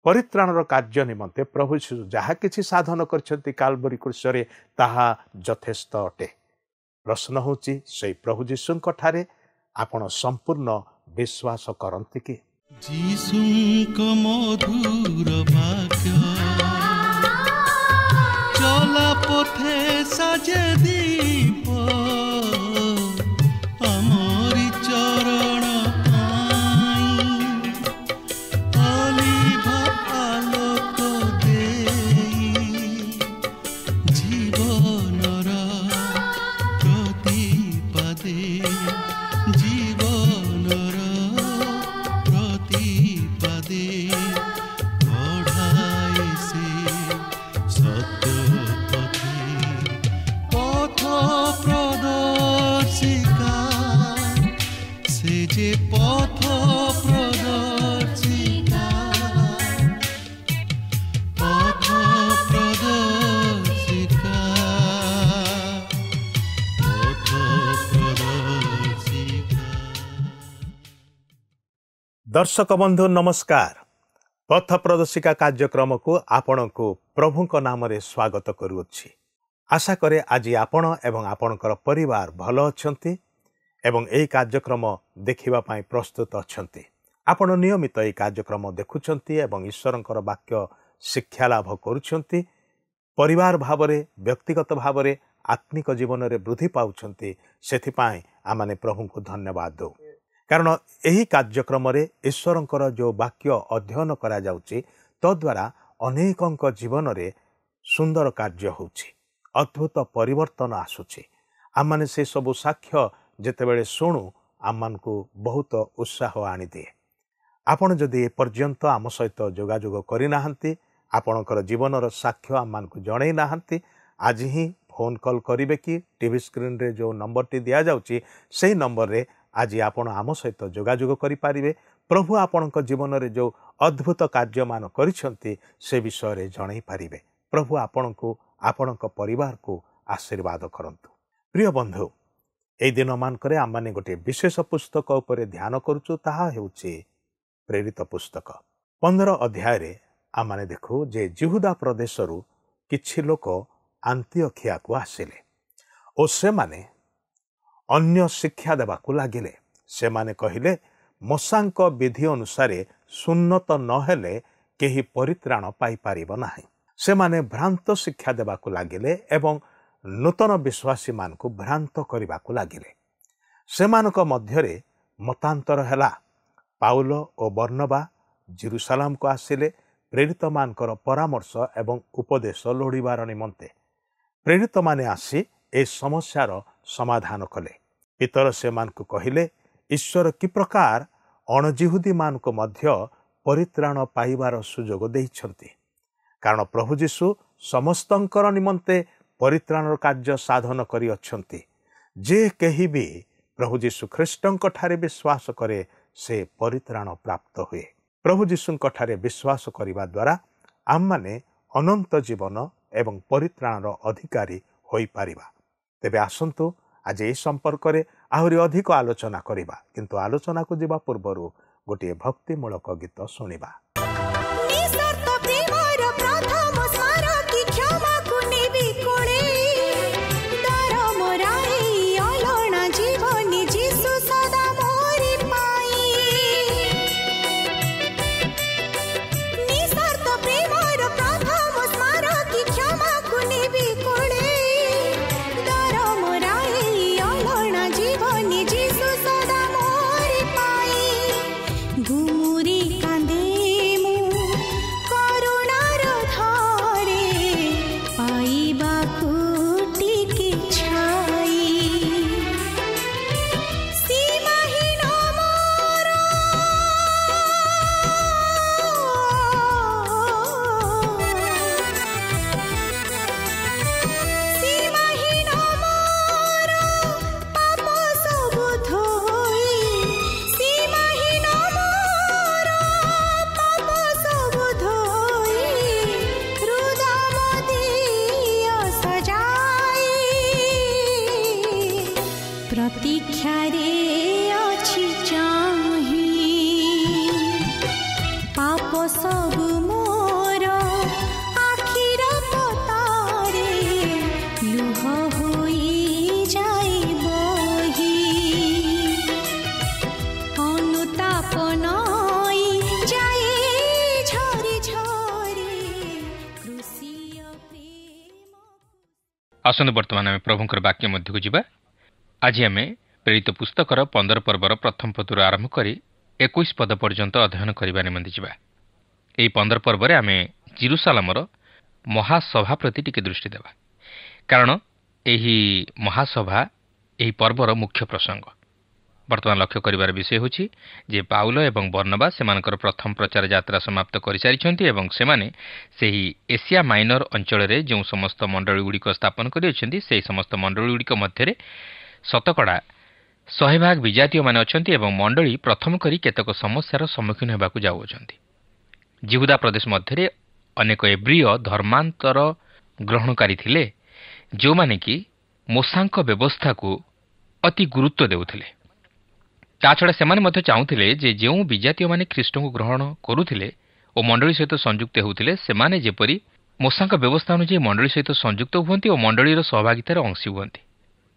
परित्राणर कार्य निमंते प्रभु यीशु जहा किछि साधन करछन्ति काल्वरी क्रूसरे ताहा यथेष्ट अटे। प्रश्न होची से प्रभु यीशुंक ठारे आपण संपूर्ण विश्वास करन्ति कि? जीशुंक मधुर वाक्य चला पथे साजे दीप अमरी चरण दर्शक बंधु नमस्कार। पथ प्रदर्शिका कार्यक्रम को आपण को प्रभु नाम रे स्वागत करुछि। आशा करे आज आपण एवं आपणकर परिवार भल अछंती एवं एई कार्यक्रम देखिबा पई प्रस्तुत अछंती। आपण नियमित एई कार्यक्रम देखुछंती एवं ईश्वरंकर वाक्य शिक्षा लाभ करुछंती। परिवार भावरे व्यक्तिगत भावरे आत्मिक जीवन रे वृद्धि पाउछंती। सेथि पई आमाने प्रभु को धन्यवाद दो। कारण यही कार्यक्रम रे ईश्वरंकर जो वाक्य अध्ययन करा जाउची तद्वारा अनेकंक जीवन रे सुंदर कार्य होउची, अद्भुत परिवर्तन आसुची। आमाने से सबु साक्ष्य जेतेबेले सुनु आमान को बहुत उत्साह आनी दिए। आपण जदि ए पर्यंत आम सहित जोगाजोग करि नाहंती, आपणकर जीवनर साक्ष्य आमान को जणै नाहंती, आज ही फोन कॉल करिवे कि टीवी स्क्रीन रे जो नंबर टी दिया जाउची सेही नंबर रे आज आपण आम सहित जोगाजोग करि पारिबे। प्रभु आपणक जीवन रे जो अद्भुत कार्य मान करिसंती से विषय रे जणै पारिबे। प्रभु आपणको आपणक परिवार को आशीर्वाद करंतु। प्रिय बंधु, एई दिन मानकरे आमाने गोटे विशेष पुस्तक उपरे ध्यान करूछु, ताहा हेउछि प्रेरित पुस्तक 15 अध्याय रे आमाने देखु जे जिहुदा प्रदेशरु किछि लोक आंतियोखिया को आसिले ओ से माने अन्य शिक्षा देवाकू लागिले। से माने कहिले मोसांक विधि अनुसारे सुन्नत नहेले केही परित्राण पाई पारिबो नाही। से माने भ्रांत शिक्षा देवाकू लागिले एवं नूतन विश्वासी मान को भ्रांत करबाकू लागिले। सेमानक मध्यरे मतांतर हैला। पाउल और बर्नबा जेरुसलाम को आसिले प्रेरित मानकर परामर्श एवं उपदेश लोड़ीबार निमंते। प्रेरित माने आसी ए समस्यार समाधान कले। पितर से मान को कहिले ईश्वर कि प्रकार अणजिहुदी मान को मध्य परित्राण पाइबार सुजोग देइछंती। कारण प्रभु यीशु समस्तंकर निमंते परित्राणर कार्य साधन करि अछंती। जे केही भी प्रभु यीशु ख्रीष्टंक ठारे विश्वास करे से परित्राण प्राप्त हुए। प्रभु यीशुंक ठारे विश्वास करिबा द्वारा आम माने अनंत जीवन एवं परित्राणर अधिकारी होई पारिबा। तेबे आसंतु आज ए संपर्क रे आहुरी अधिक आलोचना करिबा, किंतु आलोचना को जिबा पूर्वरु गोटे भक्तिमूलक गीत सुनिबा। घुमुरी कांदे ଆସନ୍ତୁ ବର୍ତ୍ତମାନ ଆମେ ପ୍ରଭୁଙ୍କର ବାକ୍ୟ ମଧ୍ୟକୁ ଯିବା। ଆଜି ଆମେ ପ୍ରେରିତ ପୁସ୍ତକର 15 ପର୍ବର ପ୍ରଥମ ପଦରୁ ଆରମ୍ଭ କରି 21 ପଦ ପର୍ଯ୍ୟନ୍ତ ଅଧ୍ୟୟନ କରିବା ନିମନ୍ତେ ଯିବା। ଏହି 15 ପର୍ବରେ ଆମେ ଜିରୁସାଲାମର ମହାସଭା ପ୍ରତି ଟିକେ ଦୃଷ୍ଟି ଦେବା, କାରଣ ଏହି ମହାସଭା ଏହି ପର୍ବର ମୁଖ୍ୟ ପ୍ରସଙ୍ଗ। ବର୍ତ୍ତମାନ ଲକ୍ଷ୍ୟ କରିବାର ବିଷୟ ହେଉଛି ଯେ ପାଉଲ ଏବଂ ବର୍ଣ୍ଣବା ସେମାନଙ୍କର ପ୍ରଥମ ପ୍ରଚାର ଯାତ୍ରା ସମାପ୍ତ କରିସାରିଛନ୍ତି ଏବଂ ସେମାନେ ସେହି ଏସିଆ ମାଇନର ଅଞ୍ଚଳରେ ଯେଉଁ ସମସ୍ତ ମଣ୍ଡଳୀଗୁଡ଼ିକ ସ୍ଥାପନ କରିଅଛନ୍ତି ସେହି ସମସ୍ତ ମଣ୍ଡଳୀଗୁଡ଼ିକ ମଧ୍ୟରେ ଶତକଡ଼ା 100% ବିଜାତୀୟମାନେ ଅଛନ୍ତି ଏବଂ ମଣ୍ଡଳୀ ପ୍ରଥମ କରି କେତେକ ସମସ୍ୟାର ସମ୍ମୁଖୀନ ହେବାକୁ ଯାଉଅଛନ୍ତି। ଜିହୁଦା ପ୍ରଦେଶ ମଧ୍ୟରେ ଅନେକ ଏବ୍ରିୟ ଧର୍ମାନ୍ତର ଗ୍ରହଣକାରୀ ଥିଲେ, ଯେଉଁମାନେ କି ମୋଶାଙ୍କ ବ୍ୟବସ୍ଥାକୁ ଅତି ଗୁରୁତ୍ୱ ଦେଉଥିଲେ। ତାଛଡ଼ା ସେମାନେ ମଧ୍ୟ ଚାହୁଁଥିଲେ ଯେ ଯେଉଁ ବିଜାତୀୟମାନେ ଖ୍ରୀଷ୍ଟଙ୍କୁ ଗ୍ରହଣ କରୁଥିଲେ ଓ ମଣ୍ଡଳୀ ସହିତ ସଂଯୁକ୍ତ ହେଉଥିଲେ, ସେମାନେ ଯେପରି ମୋଶାଙ୍କ ବ୍ୟବସ୍ଥା ଅନୁଯାୟୀ ମଣ୍ଡଳୀ ସହିତ ସଂଯୁକ୍ତ ହୁଅନ୍ତି ଓ ମଣ୍ଡଳୀର ସହଭାଗିତାରେ ଅଂଶୀ ହୁଅନ୍ତି।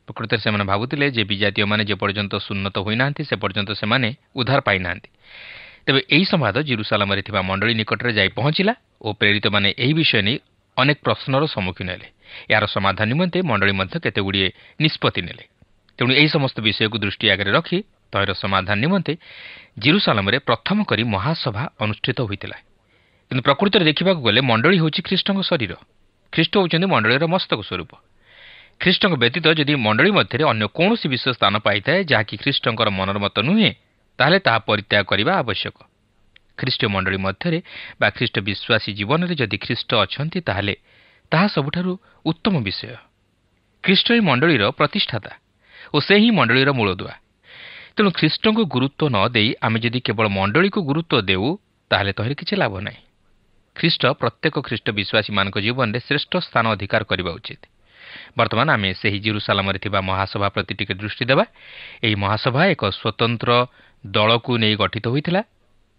ପ୍ରକୃତରେ ସେମାନେ ଭାବୁଥିଲେ ଯେ ବିଜାତୀୟମାନେ ଯେପର୍ଯ୍ୟନ୍ତ ସୁନ୍ନତ ହୋଇନାହାନ୍ତି ସେ ପର୍ଯ୍ୟନ୍ତ ସେମାନେ ଉଦ୍ଧାର ପାଇନାହାନ୍ତି। ତେବେ ଏହି ସମ୍ବାଦ ଜିରୁସାଲାମରେ ଥିବା ମଣ୍ଡଳୀ ନିକଟରେ ଯାଇ ପହଞ୍ଚିଲା ଓ ପ୍ରେରିତମାନେ ଏହି ବିଷୟ ନେଇ ଅନେକ ପ୍ରଶ୍ନର ସମ୍ମୁଖୀନ ହେଲେ। ଏହାର ସମାଧାନ ନିମନ୍ତେ ମଣ୍ଡଳୀ ମଧ୍ୟ କେତେଗୁଡ଼ିଏ ନିଷ୍ପତ୍ତି ନେଲେ। ତେଣୁ ଏହି ସମସ୍ତ ବିଷୟକୁ ଦୃଷ୍ଟି ଆଗରେ ରଖି ତହିଁର ସମାଧାନ ନିମନ୍ତେ ଜିରୁସାଲାମରେ ପ୍ରଥମ କରି ମହାସଭା ଅନୁଷ୍ଠିତ ହୋଇଥିଲା। କିନ୍ତୁ ପ୍ରକୃତରେ ଦେଖିବାକୁ ଗଲେ ମଣ୍ଡଳୀ ହେଉଛି ଖ୍ରୀଷ୍ଟଙ୍କ ଶରୀର। ଖ୍ରୀଷ୍ଟ ହେଉଛନ୍ତି ମଣ୍ଡଳୀର ମସ୍ତକ ସ୍ୱରୂପ। ଖ୍ରୀଷ୍ଟଙ୍କ ବ୍ୟତୀତ ଯଦି ମଣ୍ଡଳୀ ମଧ୍ୟରେ ଅନ୍ୟ କୌଣସି ବିଷୟ ସ୍ଥାନ ପାଇଥାଏ ଯାହାକି ଖ୍ରୀଷ୍ଟଙ୍କର ମନର ମତ ନୁହେଁ, ତାହେଲେ ତାହା ପରିତ୍ୟାଗ କରିବା ଆବଶ୍ୟକ। ଖ୍ରୀଷ୍ଟୀୟ ମଣ୍ଡଳୀ ମଧ୍ୟରେ ବା ଖ୍ରୀଷ୍ଟ ବିଶ୍ୱାସୀ ଜୀବନରେ ଯଦି ଖ୍ରୀଷ୍ଟ ଅଛନ୍ତି ତାହେଲେ ତାହା ସବୁଠାରୁ ଉତ୍ତମ ବିଷୟ। ଖ୍ରୀଷ୍ଟ ହିଁ ମଣ୍ଡଳୀର ପ୍ରତିଷ୍ଠାତା ଓ ସେ ହିଁ ମଣ୍ଡଳୀର ମୂଳଦୁଆ। ତେଣୁ ଖ୍ରୀଷ୍ଟଙ୍କୁ ଗୁରୁତ୍ୱ ନ ଦେଇ ଆମେ ଯଦି କେବଳ ମଣ୍ଡଳୀକୁ ଗୁରୁତ୍ୱ ଦେଉ ତାହେଲେ ତହିଁରେ କିଛି ଲାଭ ନାହିଁ। ଖ୍ରୀଷ୍ଟ ପ୍ରତ୍ୟେକ ଖ୍ରୀଷ୍ଟ ବିଶ୍ୱାସୀମାନଙ୍କ ଜୀବନରେ ଶ୍ରେଷ୍ଠ ସ୍ଥାନ ଅଧିକାର କରିବା ଉଚିତ। ବର୍ତ୍ତମାନ ଆମେ ସେହି ଜିରୁସାଲାମରେ ଥିବା ମହାସଭା ପ୍ରତି ଟିକେ ଦୃଷ୍ଟି ଦେବା। ଏହି ମହାସଭା ଏକ ସ୍ୱତନ୍ତ୍ର ଦଳକୁ ନେଇ ଗଠିତ ହୋଇଥିଲା।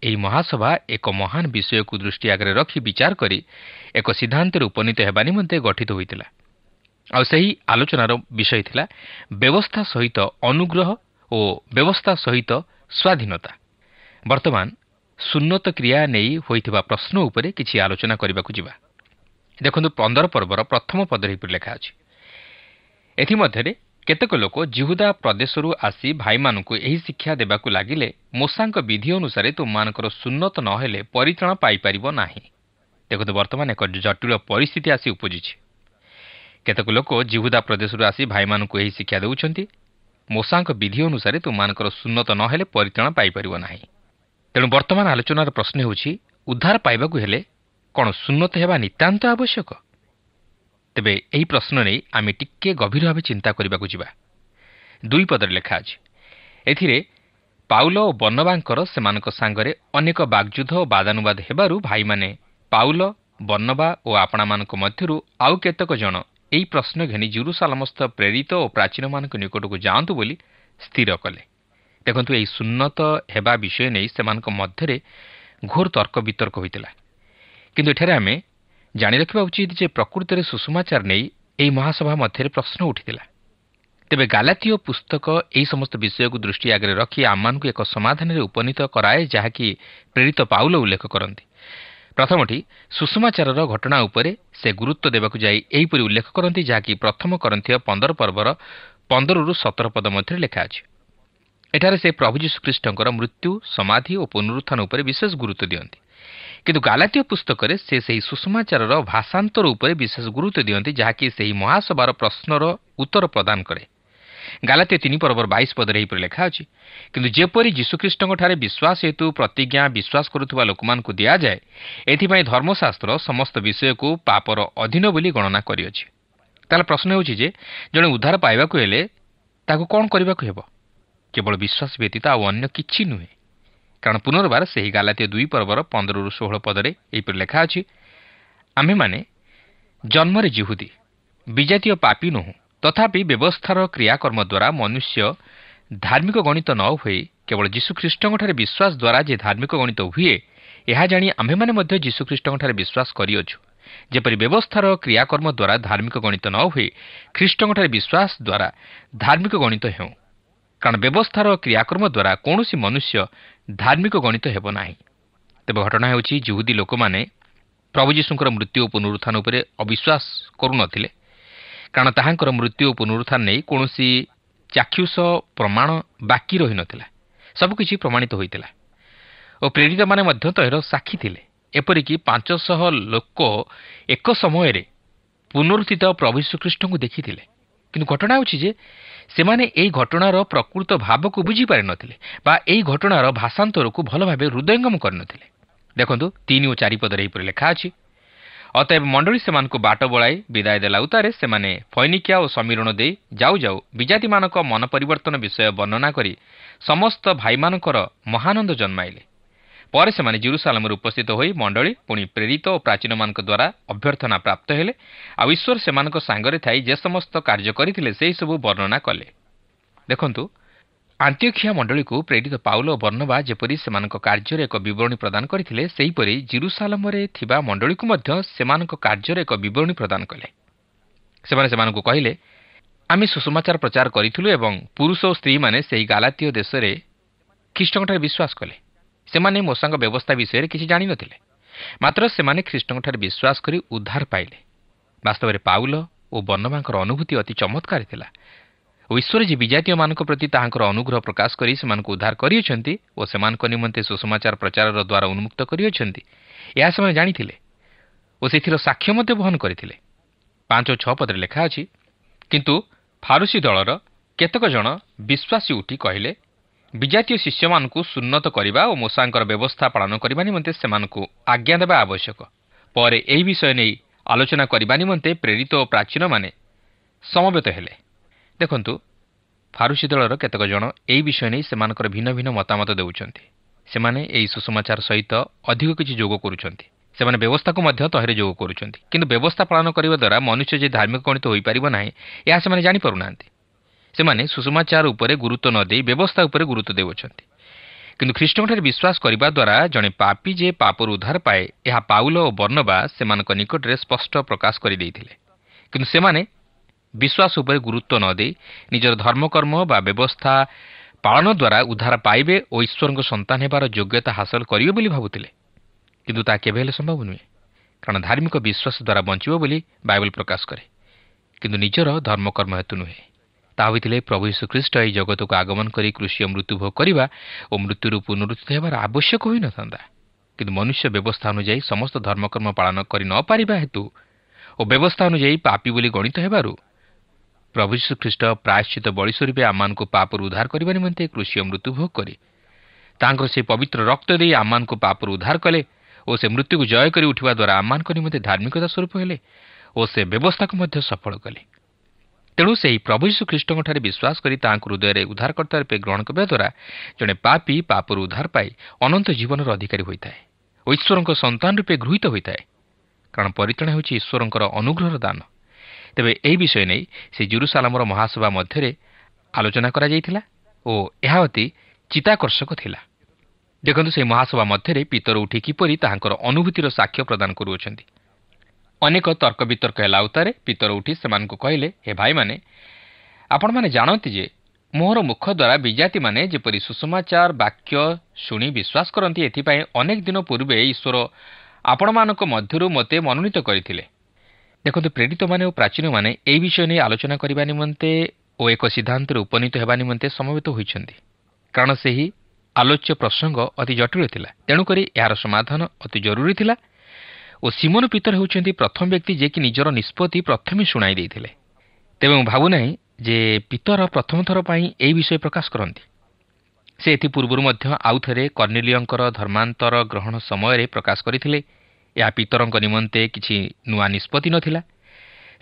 ଏହି ମହାସଭା ଏକ ମହାନ ବିଷୟକୁ ଦୃଷ୍ଟି ଆଗରେ ରଖି ବିଚାର କରି ଏକ ସିଦ୍ଧାନ୍ତରେ ଉପନୀତ ହେବା ନିମନ୍ତେ ଗଠିତ ହୋଇଥିଲା। ଆଉ ସେହି ଆଲୋଚନାର ବିଷୟ ଥିଲା ବ୍ୟବସ୍ଥା ସହିତ ଅନୁଗ୍ରହ ଓ ବ୍ୟବସ୍ଥା ସହିତ ସ୍ୱାଧୀନତା। ବର୍ତ୍ତମାନ ସୁନ୍ନତ କ୍ରିୟା ନେଇ ହୋଇଥିବା ପ୍ରଶ୍ନ ଉପରେ କିଛି ଆଲୋଚନା କରିବାକୁ ଯିବା। ଦେଖନ୍ତୁ 15 ପର୍ବର ପ୍ରଥମ ପଦରେ ଏହିପରି ଲେଖା ଅଛି, ଏଥିମଧ୍ୟରେ କେତେକ ଲୋକ ଜିହୁଦା ପ୍ରଦେଶରୁ ଆସି ଭାଇମାନଙ୍କୁ ଏହି ଶିକ୍ଷା ଦେବାକୁ ଲାଗିଲେ, ମୋଶାଙ୍କ ବିଧି ଅନୁସାରେ ତୁମମାନଙ୍କର ସୁନ୍ନତ ନ ହେଲେ ପରିତ୍ରାଣ ପାଇପାରିବ ନାହିଁ। ଦେଖନ୍ତୁ ବର୍ତ୍ତମାନ ଏକ ଜଟିଳ ପରିସ୍ଥିତି ଆସି ଉପୁଜିଛି। କେତେକ ଲୋକ ଜିହୁଦା ପ୍ରଦେଶରୁ ଆସି ଭାଇମାନଙ୍କୁ ଏହି ଶିକ୍ଷା ଦେଉଛନ୍ତି, ମୋଶାଙ୍କ ବିଧି ଅନୁସାରେ ତୁମମାନଙ୍କର ସୁନ୍ନତ ନ ହେଲେ ପରିତ୍ରାଣ ପାଇପାରିବ ନାହିଁ। ତେଣୁ ବର୍ତ୍ତମାନ ଆଲୋଚନାର ପ୍ରଶ୍ନ ହେଉଛି, ଉଦ୍ଧାର ପାଇବାକୁ ହେଲେ କ'ଣ ସୁନ୍ନତ ହେବା ନିତାନ୍ତ ଆବଶ୍ୟକ? ତେବେ ଏହି ପ୍ରଶ୍ନ ନେଇ ଆମେ ଟିକିଏ ଗଭୀର ଭାବେ ଚିନ୍ତା କରିବାକୁ ଯିବା। 2 ପଦରେ ଲେଖା ଅଛି, ଏଥିରେ ପାଉଲ ଓ ବର୍ଣ୍ଣବାଙ୍କର ସେମାନଙ୍କ ସାଙ୍ଗରେ ଅନେକ ବାଗ୍ଯୁଦ୍ଧ ଓ ବାଦାନୁବାଦ ହେବାରୁ ଭାଇମାନେ ପାଉଲ, ବର୍ଣ୍ଣବା ଓ ଆପଣାମାନଙ୍କ ମଧ୍ୟରୁ ଆଉ କେତେକ ଜଣ ଏହି ପ୍ରଶ୍ନ ଘେନି ଜିରୁସାଲାମସ୍ଥ ପ୍ରେରିତ ଓ ପ୍ରାଚୀନମାନଙ୍କ ନିକଟକୁ ଯାଆନ୍ତୁ ବୋଲି ସ୍ଥିର କଲେ। ଦେଖନ୍ତୁ ଏହି ସୁନ୍ନତ ହେବା ବିଷୟ ନେଇ ସେମାନଙ୍କ ମଧ୍ୟରେ ଘୋର ତର୍କ ବିତର୍କ ହୋଇଥିଲା। କିନ୍ତୁ ଏଠାରେ ଆମେ ଜାଣି ରଖିବା ଉଚିତ ଯେ ପ୍ରକୃତରେ ସୁଷମାଚାର ନେଇ ଏହି ମହାସଭା ମଧ୍ୟରେ ପ୍ରଶ୍ନ ଉଠିଥିଲା। ତେବେ ଗାଲାତୀୟ ପୁସ୍ତକ ଏହି ସମସ୍ତ ବିଷୟକୁ ଦୃଷ୍ଟି ଆଗରେ ରଖି ଆମମାନଙ୍କୁ ଏକ ସମାଧାନରେ ଉପନୀତ କରାଏ, ଯାହାକି ପ୍ରେରିତ ପାଉଲ ଉଲ୍ଲେଖ କରନ୍ତି। ପ୍ରଥମଟି ସୁଷମାଚାରର ଘଟଣା ଉପରେ ସେ ଗୁରୁତ୍ୱ ଦେବାକୁ ଯାଇ ଏହିପରି ଉଲ୍ଲେଖ କରନ୍ତି, ଯାହାକି ପ୍ରଥମ କରନ୍ଥୀୟ 15 ପର୍ବର 15ରୁ 17 ପଦ ମଧ୍ୟରେ ଲେଖା ଅଛି। ଏଠାରେ ସେ ପ୍ରଭୁ ଯୀଶୁଖ୍ରୀଷ୍ଟଙ୍କର ମୃତ୍ୟୁ, ସମାଧି ଓ ପୁନରୁତ୍ଥାନ ଉପରେ ବିଶେଷ ଗୁରୁତ୍ୱ ଦିଅନ୍ତି। କିନ୍ତୁ ଗାଲାତୀୟ ପୁସ୍ତକରେ ସେ ସେହି ସୁଷମାଚାରର ଭାଷାନ୍ତର ଉପରେ ବିଶେଷ ଗୁରୁତ୍ୱ ଦିଅନ୍ତି, ଯାହାକି ସେହି ମହାସଭାର ପ୍ରଶ୍ନର ଉତ୍ତର ପ୍ରଦାନ କରେ। ଗାଲାତୀୟ 3 ପର୍ବର 22 ପଦରେ ଏହିପରି ଲେଖା ଅଛି, କିନ୍ତୁ ଯେପରି ଯୀଶୁଖ୍ରୀଷ୍ଟଙ୍କଠାରେ ବିଶ୍ୱାସ ହେତୁ ପ୍ରତିଜ୍ଞା ବିଶ୍ୱାସ କରୁଥିବା ଲୋକମାନଙ୍କୁ ଦିଆଯାଏ, ଏଥିପାଇଁ ଧର୍ମଶାସ୍ତ୍ର ସମସ୍ତ ବିଷୟକୁ ପାପର ଅଧୀନ ବୋଲି ଗଣନା କରିଅଛି। ତାହେଲେ ପ୍ରଶ୍ନ ହେଉଛି ଯେ ଜଣେ ଉଦ୍ଧାର ପାଇବାକୁ ହେଲେ ତାକୁ କ'ଣ କରିବାକୁ ହେବ? କେବଳ ବିଶ୍ୱାସ ବ୍ୟତୀତ ଆଉ ଅନ୍ୟ କିଛି ନୁହେଁ। କାରଣ ପୁନର୍ବାର ସେହି ଗାଲାତୀୟ 2 ପର୍ବର 15ରୁ 16 ପଦରେ ଏହିପରି ଲେଖା ଅଛି, ଆମ୍ଭେମାନେ ଜନ୍ମରେ ଜିହୁଦୀ, ବିଜାତୀୟ ପାପୀ ନୋହୁଁ, ତଥାପି ବ୍ୟବସ୍ଥାର କ୍ରିୟାକର୍ମ ଦ୍ୱାରା ମନୁଷ୍ୟ ଧାର୍ମିକ ଗଣିତ ନ ହୋଇ କେବଳ ଯୀଶୁଖ୍ରୀଷ୍ଟଙ୍କଠାରେ ବିଶ୍ୱାସ ଦ୍ୱାରା ଯେ ଧାର୍ମିକ ଗଣିତ ହୁଏ, ଏହା ଜାଣି ଆମ୍ଭେମାନେ ମଧ୍ୟ ଯୀଶୁଖ୍ରୀଷ୍ଟଙ୍କଠାରେ ବିଶ୍ୱାସ କରିଅଛୁ। ଯେପରି ବ୍ୟବସ୍ଥାର କ୍ରିୟାକର୍ମ ଦ୍ୱାରା ଧାର୍ମିକ ଗଣିତ ନ ହୋଇ ଖ୍ରୀଷ୍ଟଙ୍କଠାରେ ବିଶ୍ୱାସ ଦ୍ୱାରା ଧାର୍ମିକ ଗଣିତ ହେଉ। କାରଣ ବ୍ୟବସ୍ଥାର କ୍ରିୟାକର୍ମ ଦ୍ୱାରା କୌଣସି ମନୁଷ୍ୟ ଧାର୍ମିକ ଗଣିତ ହେବ ନାହିଁ। ତେବେ ଘଟଣା ହେଉଛି ଜିହୁଦୀ ଲୋକମାନେ ପ୍ରଭୁ ଯୀଶୁଙ୍କର ମୃତ୍ୟୁ ଓ ପୁନରୁତ୍ଥାନ ଉପରେ ଅବିଶ୍ୱାସ କରୁନଥିଲେ, କାରଣ ତାହାଙ୍କର ମୃତ୍ୟୁ ଓ ପୁନରୁତ୍ଥାନ ନେଇ କୌଣସି ଚାକ୍ଷୁଷ ପ୍ରମାଣ ବାକି ରହିନଥିଲା। ସବୁକିଛି ପ୍ରମାଣିତ ହୋଇଥିଲା ଓ ପ୍ରେରିତମାନେ ମଧ୍ୟ ତହିଁର ସାକ୍ଷୀ ଥିଲେ। ଏପରିକି 500 ଲୋକ ଏକ ସମୟରେ ପୁନରୁତ୍ଥିତ ପ୍ରଭୁ ଯୀଶୁଖ୍ରୀଷ୍ଟଙ୍କୁ ଦେଖିଥିଲେ। କିନ୍ତୁ ଘଟଣା ହେଉଛି ଯେ ସେମାନେ ଏହି ଘଟଣାର ପ୍ରକୃତ ଭାବକୁ ବୁଝିପାରିନଥିଲେ ବା ଏହି ଘଟଣାର ଭାଷାନ୍ତରକୁ ଭଲ ଭାବେ ହୃଦୟଙ୍ଗମ କରିନଥିଲେ। ଦେଖନ୍ତୁ 3 ଓ 4 ପଦରେ ଏହିପରି ଲେଖା ଅଛି, ଅତଏବ ମଣ୍ଡଳୀ ସେମାନଙ୍କୁ ବାଟ ବଳାଇ ବିଦାୟ ଦେଲା ଉତ୍ତାରେ ସେମାନେ ଫୈନିକିଆ ଓ ସମୀରଣ ଦେଇ ଯାଉ ଯାଉ ବିଜାତିମାନଙ୍କ ମନ ପରିବର୍ତ୍ତନ ବିଷୟ ବର୍ଣ୍ଣନା କରି ସମସ୍ତ ଭାଇମାନଙ୍କର ମହାନନ୍ଦ ଜନ୍ମାଇଲେ। ପରେ ସେମାନେ ଜେରୁସାଲେମରେ ଉପସ୍ଥିତ ହୋଇ ମଣ୍ଡଳୀ ପୁଣି ପ୍ରେରିତ ଓ ପ୍ରାଚୀନମାନଙ୍କ ଦ୍ୱାରା ଅଭ୍ୟର୍ଥନା ପ୍ରାପ୍ତ ହେଲେ। ଆଉ ଈଶ୍ୱର ସେମାନଙ୍କ ସାଙ୍ଗରେ ଥାଇ ଯେ ସମସ୍ତ କାର୍ଯ୍ୟ କରିଥିଲେ ସେହିସବୁ ବର୍ଣ୍ଣନା କଲେ। ଦେଖନ୍ତୁ, ଆନ୍ତିଓଖିଆ ମଣ୍ଡଳୀକୁ ପ୍ରେରିତ ପାଉଲ ଓ ବର୍ଣ୍ଣବା ଯେପରି ସେମାନଙ୍କ କାର୍ଯ୍ୟରେ ଏକ ବିବରଣୀ ପ୍ରଦାନ କରିଥିଲେ, ସେହିପରି ଜେରୁସାଲେମରେ ଥିବା ମଣ୍ଡଳୀକୁ ମଧ୍ୟ ସେମାନଙ୍କ କାର୍ଯ୍ୟରେ ଏକ ବିବରଣୀ ପ୍ରଦାନ କଲେ। ସେମାନେ ସେମାନଙ୍କୁ କହିଲେ, ଆମେ ସୁସମାଚାର ପ୍ରଚାର କରିଥିଲୁ ଏବଂ ପୁରୁଷ ଓ ସ୍ତ୍ରୀମାନେ ସେହି ଗାଲାତୀୟ ଦେଶରେ ଖ୍ରୀଷ୍ଟଙ୍କଠାରେ ବିଶ୍ୱାସ କଲେ। ସେମାନେ ମୋଶାଙ୍କ ବ୍ୟବସ୍ଥା ବିଷୟରେ କିଛି ଜାଣିନଥିଲେ, ମାତ୍ର ସେମାନେ ଖ୍ରୀଷ୍ଟଙ୍କଠାରେ ବିଶ୍ୱାସ କରି ଉଦ୍ଧାର ପାଇଲେ। ବାସ୍ତବରେ ପାଉଲ ଓ ବର୍ଣ୍ଣବାଙ୍କର ଅନୁଭୂତି ଅତି ଚମତ୍କାର ଥିଲା ଓ ଈଶ୍ୱର ଯେ ବିଜାତୀୟମାନଙ୍କ ପ୍ରତି ତାହାଙ୍କର ଅନୁଗ୍ରହ ପ୍ରକାଶ କରି ସେମାନଙ୍କୁ ଉଦ୍ଧାର କରିଅଛନ୍ତି ଓ ସେମାନଙ୍କ ନିମନ୍ତେ ସୁସମାଚାର ପ୍ରଚାରର ଦ୍ୱାରା ଉନ୍ମୁକ୍ତ କରିଅଛନ୍ତି, ଏହା ସେମାନେ ଜାଣିଥିଲେ ଓ ସେଥିର ସାକ୍ଷ୍ୟ ମଧ୍ୟ ବହନ କରିଥିଲେ। 5 ଓ 6 ପଦରେ ଲେଖା ଅଛି, କିନ୍ତୁ ଫାରୁସୀ ଦଳର କେତେକ ଜଣ ବିଶ୍ୱାସୀ ଉଠି କହିଲେ, ବିଜାତୀୟ ଶିଷ୍ୟମାନଙ୍କୁ ସୁନ୍ନତ କରିବା ଓ ମୋଶାଙ୍କର ବ୍ୟବସ୍ଥା ପାଳନ କରିବା ନିମନ୍ତେ ସେମାନଙ୍କୁ ଆଜ୍ଞା ଦେବା ଆବଶ୍ୟକ। ପରେ ଏହି ବିଷୟ ନେଇ ଆଲୋଚନା କରିବା ନିମନ୍ତେ ପ୍ରେରିତ ଓ ପ୍ରାଚୀନମାନେ ସମବେତ ହେଲେ। ଦେଖନ୍ତୁ, ଫାରୁସୀ ଦଳର କେତେକ ଜଣ ଏହି ବିଷୟ ନେଇ ସେମାନଙ୍କର ଭିନ୍ନ ଭିନ୍ନ ମତାମତ ଦେଉଛନ୍ତି। ସେମାନେ ଏହି ସୁସମାଚାର ସହିତ ଅଧିକ କିଛି ଯୋଗ କରୁଛନ୍ତି। ସେମାନେ ବ୍ୟବସ୍ଥାକୁ ମଧ୍ୟ ତହିଁରେ ଯୋଗ କରୁଛନ୍ତି। କିନ୍ତୁ ବ୍ୟବସ୍ଥା ପାଳନ କରିବା ଦ୍ୱାରା ମନୁଷ୍ୟ ଯେ ଧାର୍ମିକ ଗଣିତ ହୋଇପାରିବ ନାହିଁ, ଏହା ସେମାନେ ଜାଣିପାରୁନାହାନ୍ତି। ସେମାନେ ସୁସମାଚାର ଉପରେ ଗୁରୁତ୍ୱ ନ ଦେଇ ବ୍ୟବସ୍ଥା ଉପରେ ଗୁରୁତ୍ୱ ଦେଉଛନ୍ତି। କିନ୍ତୁ ଖ୍ରୀଷ୍ଟଙ୍କଠାରେ ବିଶ୍ୱାସ କରିବା ଦ୍ୱାରା ଜଣେ ପାପୀ ଯେ ପାପରୁ ଉଦ୍ଧାର ପାଏ, ଏହା ପାଉଲ ଓ ବର୍ଣ୍ଣବା ସେମାନଙ୍କ ନିକଟରେ ସ୍ପଷ୍ଟ ପ୍ରକାଶ କରିଦେଇଥିଲେ। କିନ୍ତୁ ସେମାନେ ବିଶ୍ୱାସ ଉପରେ ଗୁରୁତ୍ୱ ନ ଦେଇ ନିଜର ଧର୍ମକର୍ମ ବା ବ୍ୟବସ୍ଥା ପାଳନ ଦ୍ୱାରା ଉଦ୍ଧାର ପାଇବେ ଓ ଈଶ୍ୱରଙ୍କ ସନ୍ତାନ ହେବାର ଯୋଗ୍ୟତା ହାସଲ କରିବେ ବୋଲି ଭାବୁଥିଲେ। କିନ୍ତୁ ତାହା କେବେ ହେଲେ ସମ୍ଭବ ନୁହେଁ, କାରଣ ଧାର୍ମିକ ବିଶ୍ୱାସ ଦ୍ୱାରା ବଞ୍ଚିବ ବୋଲି ବାଇବଲ ପ୍ରକାଶ କରେ, କିନ୍ତୁ ନିଜର ଧର୍ମକର୍ମ ହେତୁ ନୁହେଁ। ତାହା ହୋଇଥିଲେ ପ୍ରଭୁ ଯୀଶୁଖ୍ରୀଷ୍ଟ ଏହି ଜଗତକୁ ଆଗମନ କରି କୃଷିୟ ମୃତ୍ୟୁ ଭୋଗ କରିବା ଓ ମୃତ୍ୟୁରୁ ପୁନରୁତ୍ଥିତ ହେବାର ଆବଶ୍ୟକ ହୋଇନଥାନ୍ତା। କିନ୍ତୁ ମନୁଷ୍ୟ ବ୍ୟବସ୍ଥା ଅନୁଯାୟୀ ସମସ୍ତ ଧର୍ମକର୍ମ ପାଳନ କରି ନ ପାରିବା ହେତୁ ଓ ବ୍ୟବସ୍ଥା ଅନୁଯାୟୀ ପାପୀ ବୋଲି ଗଣିତ ହେବାରୁ ପ୍ରଭୁ ଯୀଶୁଖ୍ରୀଷ୍ଟ ପ୍ରାୟଶ୍ଚିତ ବଳି ସ୍ୱରୂପେ ଆମମାନଙ୍କୁ ପାପରୁ ଉଦ୍ଧାର କରିବା ନିମନ୍ତେ କୃଷିୟ ମୃତ୍ୟୁ ଭୋଗ କରି ତାଙ୍କର ସେହି ପବିତ୍ର ରକ୍ତ ଦେଇ ଆମମାନଙ୍କୁ ପାପରୁ ଉଦ୍ଧାର କଲେ ଓ ସେ ମୃତ୍ୟୁକୁ ଜୟ କରି ଉଠିବା ଦ୍ୱାରା ଆମମାନଙ୍କ ନିମନ୍ତେ ଧାର୍ମିକତା ସ୍ୱରୂପ ହେଲେ ଓ ସେ ବ୍ୟବସ୍ଥାକୁ ମଧ୍ୟ ସଫଳ କଲେ। ତେଣୁ ସେହି ପ୍ରଭୁ ଯୀଶୁଖ୍ରୀଷ୍ଟଙ୍କଠାରେ ବିଶ୍ୱାସ କରି ତାହାଙ୍କୁ ହୃଦୟରେ ଉଦ୍ଧାରକର୍ତ୍ତା ରୂପେ ଗ୍ରହଣ କରିବା ଦ୍ୱାରା ଜଣେ ପାପୀ ପାପରୁ ଉଦ୍ଧାର ପାଇ ଅନନ୍ତ ଜୀବନର ଅଧିକାରୀ ହୋଇଥାଏ ଓ ଈଶ୍ୱରଙ୍କ ସନ୍ତାନ ରୂପେ ଗୃହୀତ ହୋଇଥାଏ, କାରଣ ପରିତ୍ରାଣ ହେଉଛି ଈଶ୍ୱରଙ୍କର ଅନୁଗ୍ରହର ଦାନ। ତେବେ ଏହି ବିଷୟ ନେଇ ସେ ଜେରୁସାଲେମର ମହାସଭା ମଧ୍ୟରେ ଆଲୋଚନା କରାଯାଇଥିଲା ଓ ଏହା ଅତି ଚିତ୍ତାକର୍ଷକ ଥିଲା। ଦେଖନ୍ତୁ, ସେହି ମହାସଭା ମଧ୍ୟରେ ପିତର ଉଠି କିପରି ତାହାଙ୍କର ଅନୁଭୂତିର ସାକ୍ଷ୍ୟ ପ୍ରଦାନ କରୁଅଛନ୍ତି। ଅନେକ ତର୍କ ବିତର୍କ ହେଲା ଉତ୍ତାରେ ପିତର ଉଠି ସେମାନଙ୍କୁ କହିଲେ, ହେ ଭାଇମାନେ, ଆପଣମାନେ ଜାଣନ୍ତି ଯେ ମୋହର ମୁଖ ଦ୍ୱାରା ବିଜାତିମାନେ ଯେପରି ସୁସମାଚାର ବାକ୍ୟ ଶୁଣି ବିଶ୍ୱାସ କରନ୍ତି, ଏଥିପାଇଁ ଅନେକ ଦିନ ପୂର୍ବେ ଈଶ୍ୱର ଆପଣମାନଙ୍କ ମଧ୍ୟରୁ ମୋତେ ମନୋନୀତ କରିଥିଲେ। ଦେଖନ୍ତୁ, ପ୍ରେରିତମାନେ ଓ ପ୍ରାଚୀନମାନେ ଏହି ବିଷୟ ନେଇ ଆଲୋଚନା କରିବା ନିମନ୍ତେ ଓ ଏକ ସିଦ୍ଧାନ୍ତରେ ଉପନୀତ ହେବା ନିମନ୍ତେ ସମବେତ ହୋଇଛନ୍ତି, କାରଣ ସେହି ଆଲୋଚ୍ୟ ପ୍ରସଙ୍ଗ ଅତି ଜଟିଳ ଥିଲା। ତେଣୁକରି ଏହାର ସମାଧାନ ଅତି ଜରୁରୀ ଥିଲା ଓ ସିମୋନ ପିତର ହେଉଛନ୍ତି ପ୍ରଥମ ବ୍ୟକ୍ତି ଯିଏକି ନିଜର ନିଷ୍ପତ୍ତି ପ୍ରଥମେ ଶୁଣାଇ ଦେଇଥିଲେ। ତେବେ ମୁଁ ଭାବୁନାହିଁ ଯେ ପିତର ପ୍ରଥମ ଥର ପାଇଁ ଏହି ବିଷୟ ପ୍ରକାଶ କରନ୍ତି। ସେ ଏଥିପୂର୍ବରୁ ମଧ୍ୟ ଆଉ ଥରେ କର୍ଣ୍ଣେଲିୟଙ୍କର ଧର୍ମାନ୍ତର ଗ୍ରହଣ ସମୟରେ ପ୍ରକାଶ କରିଥିଲେ। ଏହା ପିତରଙ୍କ ନିମନ୍ତେ କିଛି ନୂଆ ନିଷ୍ପତ୍ତି ନଥିଲା।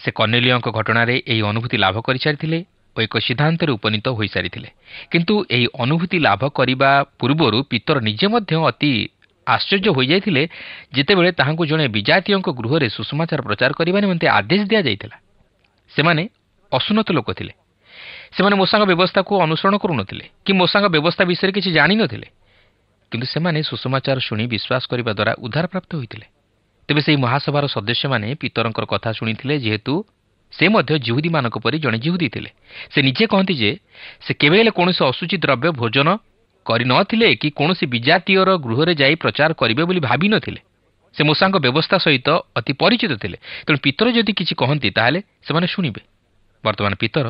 ସେ କର୍ଣ୍ଣେଲିୟଙ୍କ ଘଟଣାରେ ଏହି ଅନୁଭୂତି ଲାଭ କରିସାରିଥିଲେ ଓ ଏକ ସିଦ୍ଧାନ୍ତରେ ଉପନୀତ ହୋଇସାରିଥିଲେ। କିନ୍ତୁ ଏହି ଅନୁଭୂତି ଲାଭ କରିବା ପୂର୍ବରୁ ପିତର ନିଜେ ମଧ୍ୟ ଅତି ଆଶ୍ଚର୍ଯ୍ୟ ହୋଇଯାଇଥିଲେ ଯେତେବେଳେ ତାହାଙ୍କୁ ଜଣେ ବିଜାତୀୟଙ୍କ ଗୃହରେ ସୁସମାଚାର ପ୍ରଚାର କରିବା ନିମନ୍ତେ ଆଦେଶ ଦିଆଯାଇଥିଲା। ସେମାନେ ଅସୁନତ ଲୋକ ଥିଲେ। ସେମାନେ ମୋଶାଙ୍କ ବ୍ୟବସ୍ଥାକୁ ଅନୁସରଣ କରୁନଥିଲେ କି ମୋଶାଙ୍କ ବ୍ୟବସ୍ଥା ବିଷୟରେ କିଛି ଜାଣିନଥିଲେ, କିନ୍ତୁ ସେମାନେ ସୁସମାଚାର ଶୁଣି ବିଶ୍ୱାସ କରିବା ଦ୍ୱାରା ଉଦ୍ଧାରପ୍ରାପ୍ତ ହୋଇଥିଲେ। ତେବେ ସେହି ମହାସଭାର ସଦସ୍ୟମାନେ ପିତରଙ୍କର କଥା ଶୁଣିଥିଲେ, ଯେହେତୁ ସେ ମଧ୍ୟ ଜିହୁଦୀମାନଙ୍କ ପରି ଜଣେ ଜିହୁଦୀ ଥିଲେ। ସେ ନିଜେ କହନ୍ତି ଯେ ସେ କେବେ ହେଲେ କୌଣସି ଅଶୁଚି ଦ୍ରବ୍ୟ ଭୋଜନ କରିନଥିଲେ କି କୌଣସି ବିଜାତୀୟର ଗୃହରେ ଯାଇ ପ୍ରଚାର କରିବେ ବୋଲି ଭାବିନଥିଲେ। ସେ ମୋଶାଙ୍କ ବ୍ୟବସ୍ଥା ସହିତ ଅତି ପରିଚିତ ଥିଲେ। ତେଣୁ ପିତର ଯଦି କିଛି କହନ୍ତି ତାହେଲେ ସେମାନେ ଶୁଣିବେ। ବର୍ତ୍ତମାନ ପିତର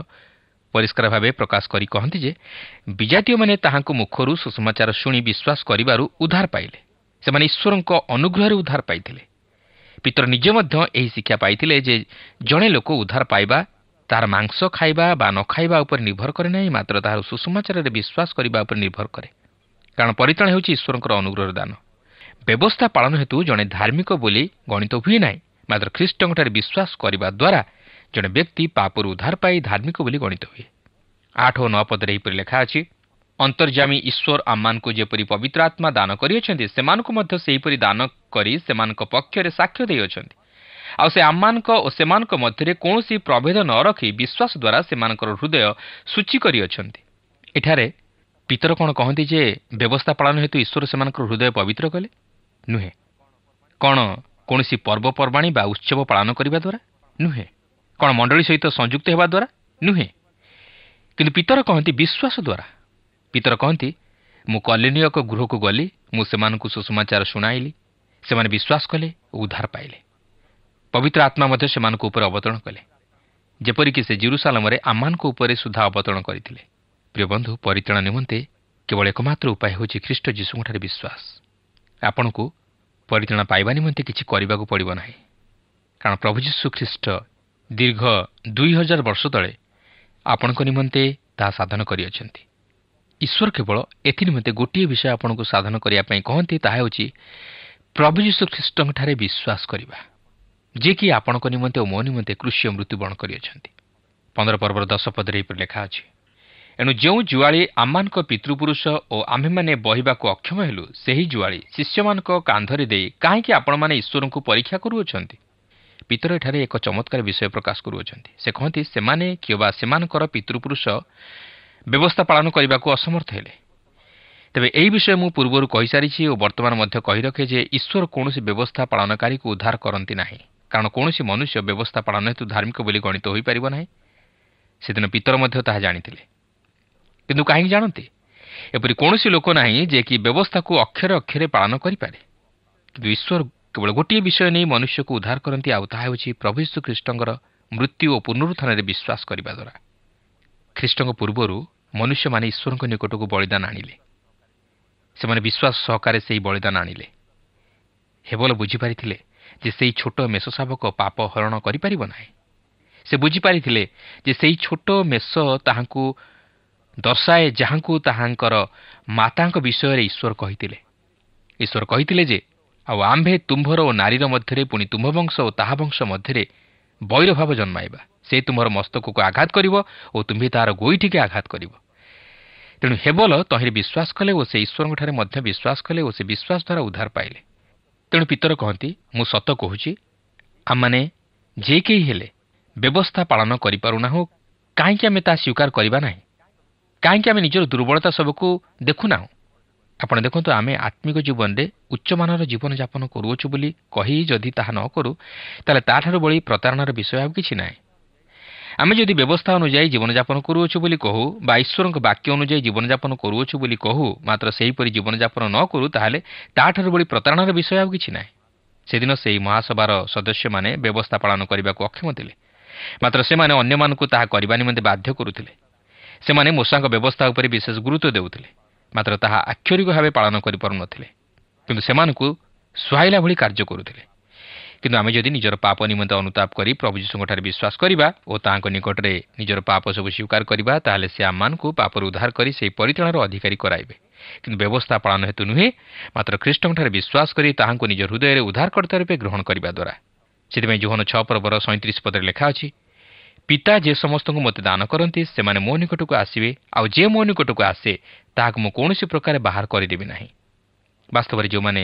ପରିଷ୍କାର ଭାବେ ପ୍ରକାଶ କରି କହନ୍ତି ଯେ ବିଜାତୀୟମାନେ ତାହାଙ୍କ ମୁଖରୁ ସୁସମାଚାର ଶୁଣି ବିଶ୍ୱାସ କରିବାରୁ ଉଦ୍ଧାର ପାଇଲେ। ସେମାନେ ଈଶ୍ୱରଙ୍କ ଅନୁଗ୍ରହରେ ଉଦ୍ଧାର ପାଇଥିଲେ। ପିତର ନିଜେ ମଧ୍ୟ ଏହି ଶିକ୍ଷା ପାଇଥିଲେ ଯେ ଜଣେ ଲୋକ ଉଦ୍ଧାର ପାଇବା ତାହାର ମାଂସ ଖାଇବା ବା ନ ଖାଇବା ଉପରେ ନିର୍ଭର କରେ ନାହିଁ, ମାତ୍ର ତାହାର ସୁସମାଚାରରେ ବିଶ୍ୱାସ କରିବା ଉପରେ ନିର୍ଭର କରେ। କାରଣ ପରିତ୍ରାଣ ହେଉଛି ଈଶ୍ୱରଙ୍କର ଅନୁଗ୍ରହର ଦାନ। ବ୍ୟବସ୍ଥା ପାଳନ ହେତୁ ଜଣେ ଧାର୍ମିକ ବୋଲି ଗଣିତ ହୁଏ ନାହିଁ, ମାତ୍ର ଖ୍ରୀଷ୍ଟଙ୍କଠାରେ ବିଶ୍ୱାସ କରିବା ଦ୍ୱାରା ଜଣେ ବ୍ୟକ୍ତି ପାପରୁ ଉଦ୍ଧାର ପାଇ ଧାର୍ମିକ ବୋଲି ଗଣିତ ହୁଏ। 8 ଓ 9 ପଦରେ ଏହିପରି ଲେଖା ଅଛି, ଅନ୍ତର୍ଯାମୀ ଈଶ୍ୱର ଆମମାନଙ୍କୁ ଯେପରି ପବିତ୍ର ଆତ୍ମା ଦାନ କରିଅଛନ୍ତି, ସେମାନଙ୍କୁ ମଧ୍ୟ ସେହିପରି ଦାନ କରି ସେମାନଙ୍କ ପକ୍ଷରେ ସାକ୍ଷ୍ୟ ଦେଇଅଛନ୍ତି। ଆଉ ସେ ଆମମାନଙ୍କ ଓ ସେମାନଙ୍କ ମଧ୍ୟରେ କୌଣସି ପ୍ରଭେଦ ନ ରଖି ବିଶ୍ୱାସ ଦ୍ୱାରା ସେମାନଙ୍କର ହୃଦୟ ସୂଚି କରିଅଛନ୍ତି। ଏଠାରେ ପିତର କ'ଣ କହନ୍ତି ଯେ ବ୍ୟବସ୍ଥା ପାଳନ ହେତୁ ଈଶ୍ୱର ସେମାନଙ୍କର ହୃଦୟ ପବିତ୍ର କଲେ? ନୁହେଁ। କ'ଣ କୌଣସି ପର୍ବପର୍ବାଣୀ ବା ଉତ୍ସବ ପାଳନ କରିବା ଦ୍ୱାରା? ନୁହେଁ। କ'ଣ ମଣ୍ଡଳୀ ସହିତ ସଂଯୁକ୍ତ ହେବା ଦ୍ୱାରା? ନୁହେଁ। କିନ୍ତୁ ପିତର କହନ୍ତି ବିଶ୍ୱାସ ଦ୍ୱାରା। ପିତର କହନ୍ତି, ମୁଁ କଲିନିୟଙ୍କ ଗୃହକୁ ଗଲି, ମୁଁ ସେମାନଙ୍କୁ ସୁସମାଚାର ଶୁଣାଇଲି, ସେମାନେ ବିଶ୍ୱାସ କଲେ ଓ ଉଦ୍ଧାର ପାଇଲେ। ପବିତ୍ର ଆତ୍ମା ମଧ୍ୟ ସେମାନଙ୍କ ଉପରେ ଅବତରଣ କଲେ, ଯେପରିକି ସେ ଜେରୁସାଲମରେ ଆମମାନଙ୍କ ଉପରେ ସୁଦ୍ଧା ଅବତରଣ କରିଥିଲେ। ପ୍ରିୟ ବନ୍ଧୁ, ପରିତ୍ରାଣ ନିମନ୍ତେ କେବଳ ଏକମାତ୍ର ଉପାୟ ହେଉଛି ଖ୍ରୀଷ୍ଟ ଯୀଶୁଙ୍କଠାରେ ବିଶ୍ୱାସ। ଆପଣଙ୍କୁ ପରିତ୍ରାଣ ପାଇବା ନିମନ୍ତେ କିଛି କରିବାକୁ ପଡ଼ିବ ନାହିଁ, କାରଣ ପ୍ରଭୁ ଯୀଶୁ ଖ୍ରୀଷ୍ଟ ଦୀର୍ଘ 2000 ବର୍ଷ ତଳେ ଆପଣଙ୍କ ନିମନ୍ତେ ତାହା ସାଧନ କରିଅଛନ୍ତି। ଈଶ୍ୱର କେବଳ ଏଥି ନିମନ୍ତେ ଗୋଟିଏ ବିଷୟ ଆପଣଙ୍କୁ ସାଧନ କରିବା ପାଇଁ କହନ୍ତି, ତାହା ହେଉଛି ପ୍ରଭୁ ଯୀଶୁ ଖ୍ରୀଷ୍ଟଙ୍କଠାରେ ବିଶ୍ୱାସ କରିବା, ଯିଏକି ଆପଣଙ୍କ ନିମନ୍ତେ ଓ ମୋ ନିମନ୍ତେ କ୍ରୁଶୀୟ ମୃତ୍ୟୁବରଣ କରିଅଛନ୍ତି। 15 ପର୍ବର 10 ପଦରେ ଏହିପରି ଲେଖା ଅଛି, ଏଣୁ ଯେଉଁ ଜୁଆଳି ଆମମାନଙ୍କ ପିତୃପୁରୁଷ ଓ ଆମ୍ଭେମାନେ ବହିବାକୁ ଅକ୍ଷମ ହେଲୁ, ସେହି ଜୁଆଳି ଶିଷ୍ୟମାନଙ୍କ କାନ୍ଧରେ ଦେଇ କାହିଁକି ଆପଣମାନେ ଈଶ୍ୱରଙ୍କୁ ପରୀକ୍ଷା କରୁଅଛନ୍ତି? ପିତର ଏଠାରେ ଏକ ଚମତ୍କାର ବିଷୟ ପ୍ରକାଶ କରୁଅଛନ୍ତି। ସେ କହନ୍ତି, ସେମାନେ କିମ୍ବା ସେମାନଙ୍କର ପିତୃପୁରୁଷ ବ୍ୟବସ୍ଥା ପାଳନ କରିବାକୁ ଅସମର୍ଥ ହେଲେ। ତେବେ ଏହି ବିଷୟ ମୁଁ ପୂର୍ବରୁ କହିସାରିଛି ଓ ବର୍ତ୍ତମାନ ମଧ୍ୟ କହି ରଖେ ଯେ ଈଶ୍ୱର କୌଣସି ବ୍ୟବସ୍ଥା ପାଳନକାରୀକୁ ଉଦ୍ଧାର କରନ୍ତି ନାହିଁ, କାରଣ କୌଣସି ମନୁଷ୍ୟ ବ୍ୟବସ୍ଥା ପାଳନ ହେତୁ ଧାର୍ମିକ ବୋଲି ଗଣିତ ହୋଇପାରିବ ନାହିଁ। ସେଦିନ ପିତର ମଧ୍ୟ ତାହା ଜାଣିଥିଲେ। କିନ୍ତୁ କାହିଁକି ଜାଣନ୍ତି? ଏପରି କୌଣସି ଲୋକ ନାହିଁ ଯେ କି ବ୍ୟବସ୍ଥାକୁ ଅକ୍ଷରେ ଅକ୍ଷରେ ପାଳନ କରିପାରେ। କିନ୍ତୁ ଈଶ୍ୱର କେବଳ ଗୋଟିଏ ବିଷୟ ନେଇ ମନୁଷ୍ୟକୁ ଉଦ୍ଧାର କରନ୍ତି, ଆଉ ତାହା ହେଉଛି ପ୍ରଭୁ ଯୀଶୁ ଖ୍ରୀଷ୍ଟଙ୍କର ମୃତ୍ୟୁ ଓ ପୁନରୁତ୍ଥାନରେ ବିଶ୍ୱାସ କରିବା ଦ୍ୱାରା। ଖ୍ରୀଷ୍ଟଙ୍କ ପୂର୍ବରୁ ମନୁଷ୍ୟମାନେ ଈଶ୍ୱରଙ୍କ ନିକଟକୁ ବଳିଦାନ ଆଣିଲେ। ସେମାନେ ବିଶ୍ୱାସ ସହକାରେ ସେହି ବଳିଦାନ ଆଣିଲେ। ହେବଲ ବୁଝିପାରିଥିଲେ ଯେ ସେହି ଛୋଟ ମେଷ ଶାବକ ପାପ ହରଣ କରିପାରିବ ନାହିଁ। ସେ ବୁଝିପାରିଥିଲେ ଯେ ସେହି ଛୋଟ ମେଷ ତାହାଙ୍କୁ ଦର୍ଶାଏ ଯାହାଙ୍କୁ ତାହାଙ୍କର ମାତାଙ୍କ ବିଷୟରେ ଈଶ୍ୱର କହିଥିଲେ। ଈଶ୍ୱର କହିଥିଲେ ଯେ ଆଉ ଆମ୍ଭେ ତୁମ୍ଭର ଓ ନାରୀର ମଧ୍ୟରେ, ପୁଣି ତୁମ୍ଭ ବଂଶ ଓ ତାହା ବଂଶ ମଧ୍ୟରେ ବୈରଭାବ ଜନ୍ମାଇବା। ସେ ତୁମ୍ଭର ମସ୍ତକକୁ ଆଘାତ କରିବ ଓ ତୁମ୍ଭେ ତାହାର ଗୋଇଠିକି ଆଘାତ କରିବ। ତେଣୁ ହେବଲ ତହିଁରେ ବିଶ୍ୱାସ କଲେ ଓ ସେ ଈଶ୍ୱରଙ୍କଠାରେ ମଧ୍ୟ ବିଶ୍ୱାସ କଲେ ଓ ସେ ବିଶ୍ୱାସ ଦ୍ୱାରା ଉଦ୍ଧାର ପାଇଲେ। ତେଣୁ ପିତର କହନ୍ତି, ମୁଁ ସତ କହୁଛି, ଆମମାନେ ଯେ କେହି ହେଲେ ବ୍ୟବସ୍ଥା ପାଳନ କରିପାରୁନାହୁଁ, କାହିଁକି ଆମେ ତାହା ସ୍ୱୀକାର କରିବା ନାହିଁ? କାହିଁକି ଆମେ ନିଜର ଦୁର୍ବଳତା ସବୁକୁ ଦେଖୁନାହୁଁ? ଆପଣ ଦେଖନ୍ତୁ, ଆମେ ଆତ୍ମିକ ଜୀବନରେ ଉଚ୍ଚମାନର ଜୀବନଯାପନ କରୁଅଛୁ ବୋଲି କହି ଯଦି ତାହା ନ କରୁ, ତାହେଲେ ତାଠାରୁ ବଳି ପ୍ରତାରଣାର ବିଷୟ ଆଉ କିଛି ନାହିଁ। ଆମେ ଯଦି ବ୍ୟବସ୍ଥା ଅନୁଯାୟୀ ଜୀବନଯାପନ କରୁଅଛୁ ବୋଲି କହୁ ବା ଈଶ୍ୱରଙ୍କ ବାକ୍ୟ ଅନୁଯାୟୀ ଜୀବନଯାପନ କରୁଅଛୁ ବୋଲି କହୁ, ମାତ୍ର ସେହିପରି ଜୀବନଯାପନ ନ କରୁ, ତାହେଲେ ତାଠାରୁ ବଳି ପ୍ରତାରଣାର ବିଷୟ ଆଉ କିଛି ନାହିଁ। ସେଦିନ ସେହି ମହାସଭାର ସଦସ୍ୟମାନେ ବ୍ୟବସ୍ଥା ପାଳନ କରିବାକୁ ଅକ୍ଷମ ଥିଲେ, ମାତ୍ର ସେମାନେ ଅନ୍ୟମାନଙ୍କୁ ତାହା କରିବା ନିମନ୍ତେ ବାଧ୍ୟ କରୁଥିଲେ। ସେମାନେ ମୂଷାଙ୍କ ବ୍ୟବସ୍ଥା ଉପରେ ବିଶେଷ ଗୁରୁତ୍ୱ ଦେଉଥିଲେ, ମାତ୍ର ତାହା ଆକ୍ଷରିକ ଭାବେ ପାଳନ କରିପାରୁନଥିଲେ, କିନ୍ତୁ ସେମାନଙ୍କୁ ସୁହାଇଲା ଭଳି କାର୍ଯ୍ୟ କରୁଥିଲେ। କିନ୍ତୁ ଆମେ ଯଦି ନିଜର ପାପ ନିମନ୍ତେ ଅନୁତାପ କରି ପ୍ରଭୁ ଯୀଶୁଙ୍କଠାରେ ବିଶ୍ୱାସ କରିବା ଓ ତାହାଙ୍କ ନିକଟରେ ନିଜର ପାପ ସବୁ ସ୍ୱୀକାର କରିବା, ତାହେଲେ ସେ ଆମମାନଙ୍କୁ ପାପରୁ ଉଦ୍ଧାର କରି ସେହି ପରିତ୍ରାଣର ଅଧିକାରୀ କରାଇବେ। କିନ୍ତୁ ବ୍ୟବସ୍ଥା ପାଳନ ହେତୁ ନୁହେଁ, ମାତ୍ର ଖ୍ରୀଷ୍ଟଙ୍କଠାରେ ବିଶ୍ୱାସ କରି ତାହାଙ୍କୁ ନିଜ ହୃଦୟରେ ଉଦ୍ଧାରକର୍ତ୍ତା ରୂପେ ଗ୍ରହଣ କରିବା ଦ୍ୱାରା। ସେଥିପାଇଁ ଯୋହନ 6 ପର୍ବର 37 ପଦରେ ଲେଖା ଅଛି, ପିତା ଯେ ସମସ୍ତଙ୍କୁ ମୋତେ ଦାନ କରନ୍ତି, ସେମାନେ ମୋ ନିକଟକୁ ଆସିବେ, ଆଉ ଯେ ମୋ ନିକଟକୁ ଆସେ ତାହାକୁ ମୁଁ କୌଣସି ପ୍ରକାର ବାହାର କରିଦେବି ନାହିଁ। ବାସ୍ତବରେ ଯେଉଁମାନେ